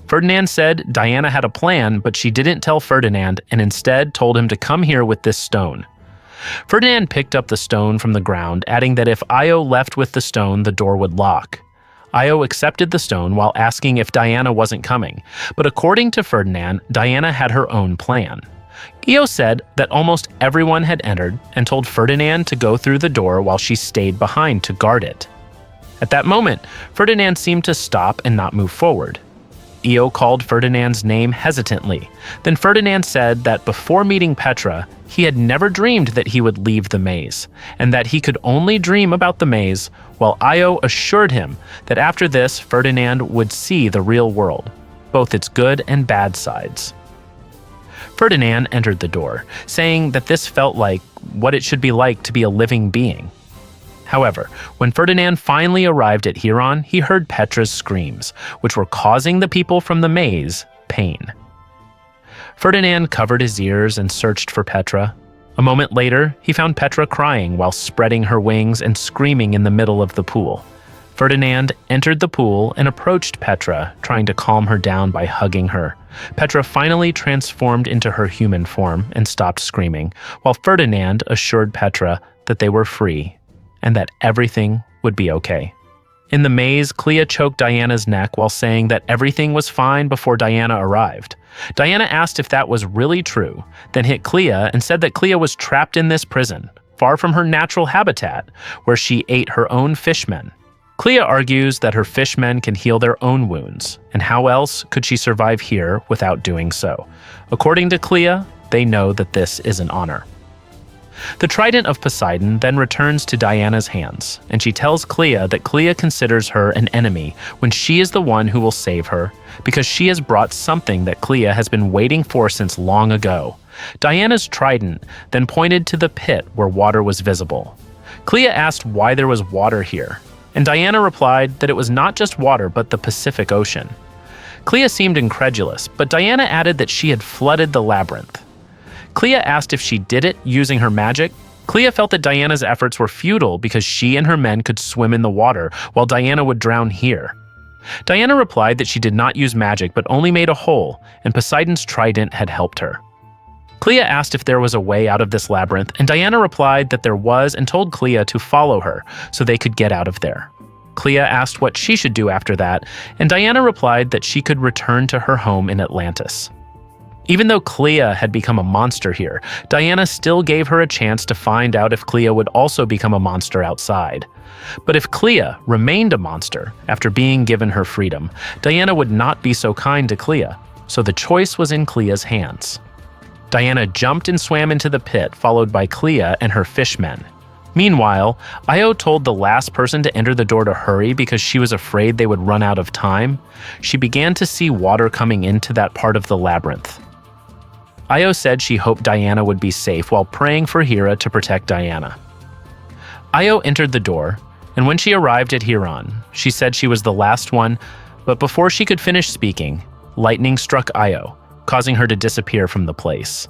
Ferdinand said Diana had a plan, but she didn't tell Ferdinand and instead told him to come here with this stone. Ferdinand picked up the stone from the ground, adding that if Io left with the stone, the door would lock. Io accepted the stone while asking if Diana wasn't coming, but according to Ferdinand, Diana had her own plan. Io said that almost everyone had entered and told Ferdinand to go through the door while she stayed behind to guard it. At that moment, Ferdinand seemed to stop and not move forward. Io called Ferdinand's name hesitantly. Then Ferdinand said that before meeting Petra, he had never dreamed that he would leave the maze, and that he could only dream about the maze, while Io assured him that after this, Ferdinand would see the real world. both its good and bad sides. Ferdinand entered the door, saying that this felt like what it should be like to be a living being. However, when Ferdinand finally arrived at Hieron, he heard Petra's screams, which were causing the people from the maze pain. Ferdinand covered his ears and searched for Petra. A moment later, he found Petra crying while spreading her wings and screaming in the middle of the pool. Ferdinand entered the pool and approached Petra, trying to calm her down by hugging her. Petra finally transformed into her human form and stopped screaming, while Ferdinand assured Petra that they were free and that everything would be okay. In the maze, Clea choked Diana's neck while saying that everything was fine before Diana arrived. Diana asked if that was really true, then hit Clea and said that Clea was trapped in this prison, far from her natural habitat, where she ate her own fishmen. Clea argues that her fishmen can heal their own wounds, and how else could she survive here without doing so? According to Clea, they know that this is an honor. The trident of Poseidon then returns to Diana's hands, and she tells Clea that Clea considers her an enemy when she is the one who will save her, because she has brought something that Clea has been waiting for since long ago. Diana's trident then pointed to the pit where water was visible. Clea asked why there was water here, and Diana replied that it was not just water but the Pacific Ocean. Clea seemed incredulous, but Diana added that she had flooded the labyrinth. Clea asked if she did it using her magic. Clea felt that Diana's efforts were futile because she and her men could swim in the water, while Diana would drown here. Diana replied that she did not use magic but only made a hole, and Poseidon's trident had helped her. Clea asked if there was a way out of this labyrinth, and Diana replied that there was and told Clea to follow her so they could get out of there. Clea asked what she should do after that, and Diana replied that she could return to her home in Atlantis. Even though Clea had become a monster here, Diana still gave her a chance to find out if Clea would also become a monster outside. But if Clea remained a monster after being given her freedom, Diana would not be so kind to Clea, so the choice was in Clea's hands. Diana jumped and swam into the pit, followed by Clea and her fishmen. Meanwhile, Io told the last person to enter the door to hurry because she was afraid they would run out of time. She began to see water coming into that part of the labyrinth. Io said she hoped Diana would be safe while praying for Hera to protect Diana. Io entered the door, and when she arrived at Hieron, she said she was the last one, but before she could finish speaking, lightning struck Io, causing her to disappear from the place,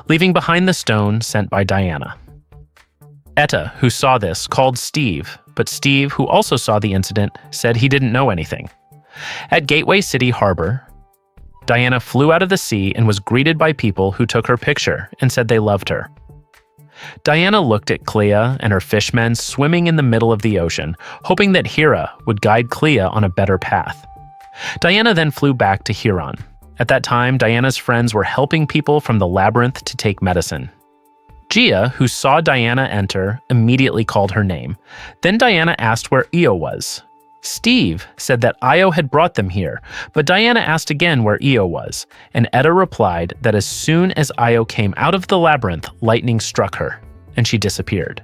leaving behind the stone sent by Diana. Etta, who saw this, called Steve, but Steve, who also saw the incident, said he didn't know anything. At Gateway City Harbor, Diana flew out of the sea and was greeted by people who took her picture and said they loved her. Diana looked at Clea and her fishmen swimming in the middle of the ocean, hoping that Hera would guide Clea on a better path. Diana then flew back to Hieron. At that time, Diana's friends were helping people from the labyrinth to take medicine. Gia, who saw Diana enter, immediately called her name. Then Diana asked where Io was. Steve said that Io had brought them here, but Diana asked again where Io was, and Etta replied that as soon as Io came out of the labyrinth, lightning struck her, and she disappeared.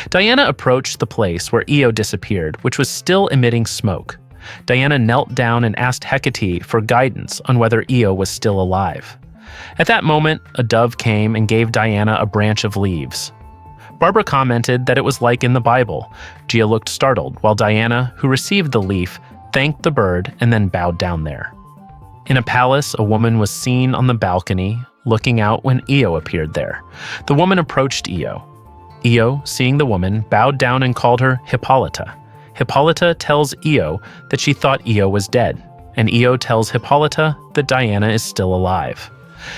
Diana approached the place where Io disappeared, which was still emitting smoke. Diana knelt down and asked Hecate for guidance on whether Io was still alive. At that moment, a dove came and gave Diana a branch of leaves. Barbara commented that it was like in the Bible. Gia looked startled, while Diana, who received the leaf, thanked the bird and then bowed down there. In a palace, a woman was seen on the balcony, looking out when Io appeared there. The woman approached Io. Io, seeing the woman, bowed down and called her Hippolyta. Hippolyta tells Io that she thought Io was dead, and Io tells Hippolyta that Diana is still alive.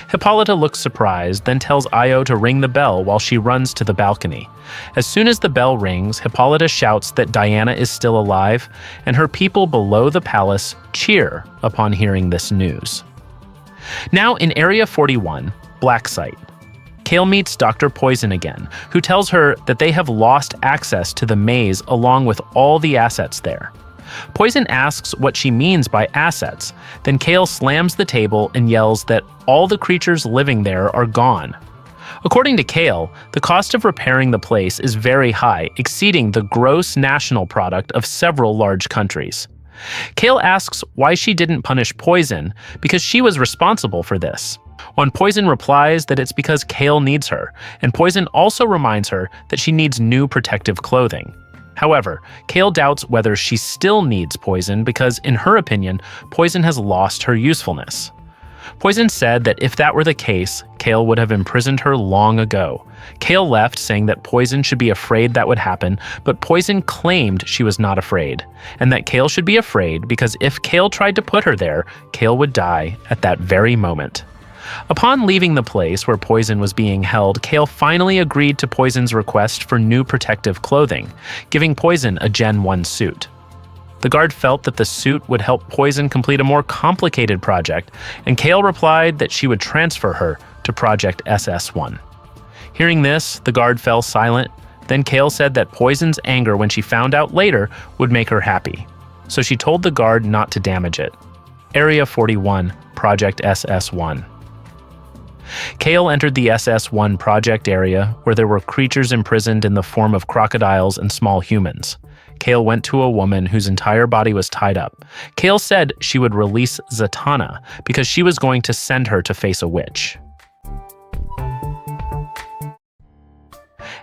Hippolyta looks surprised, then tells Io to ring the bell while she runs to the balcony. As soon as the bell rings, Hippolyta shouts that Diana is still alive, and her people below the palace cheer upon hearing this news. Now in Area 41, Black Site, Kale meets Dr. Poison again, who tells her that they have lost access to the maze along with all the assets there. Poison asks what she means by assets, then Kale slams the table and yells that all the creatures living there are gone. According to Kale, the cost of repairing the place is very high, exceeding the gross national product of several large countries. Kale asks why she didn't punish Poison because she was responsible for this. When Poison replies that it's because Kale needs her, and Poison also reminds her that she needs new protective clothing. However, Kale doubts whether she still needs Poison because, in her opinion, Poison has lost her usefulness. Poison said that if that were the case, Kale would have imprisoned her long ago. Kale left saying that Poison should be afraid that would happen, but Poison claimed she was not afraid, and that Kale should be afraid because if Kale tried to put her there, Kale would die at that very moment. Upon leaving the place where Poison was being held, Kale finally agreed to Poison's request for new protective clothing, giving Poison a Gen 1 suit. The guard felt that the suit would help Poison complete a more complicated project, and Kale replied that she would transfer her to Project SS1. Hearing this, the guard fell silent. Then Kale said that Poison's anger when she found out later would make her happy, so she told the guard not to damage it. Area 41, Project SS1. Kale entered the SS1 project area where there were creatures imprisoned in the form of crocodiles and small humans. Kale went to a woman whose entire body was tied up. Kale said she would release Zatanna because she was going to send her to face a witch.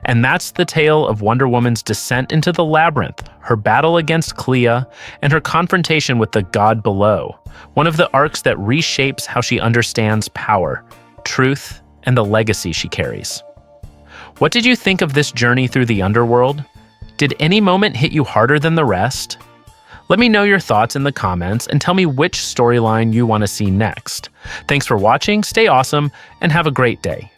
And that's the tale of Wonder Woman's descent into the labyrinth, her battle against Clea, and her confrontation with the god below, one of the arcs that reshapes how she understands power, truth, and the legacy she carries. What did you think of this journey through the Underworld? Did any moment hit you harder than the rest? Let me know your thoughts in the comments and tell me which storyline you want to see next. Thanks for watching, stay awesome, and have a great day.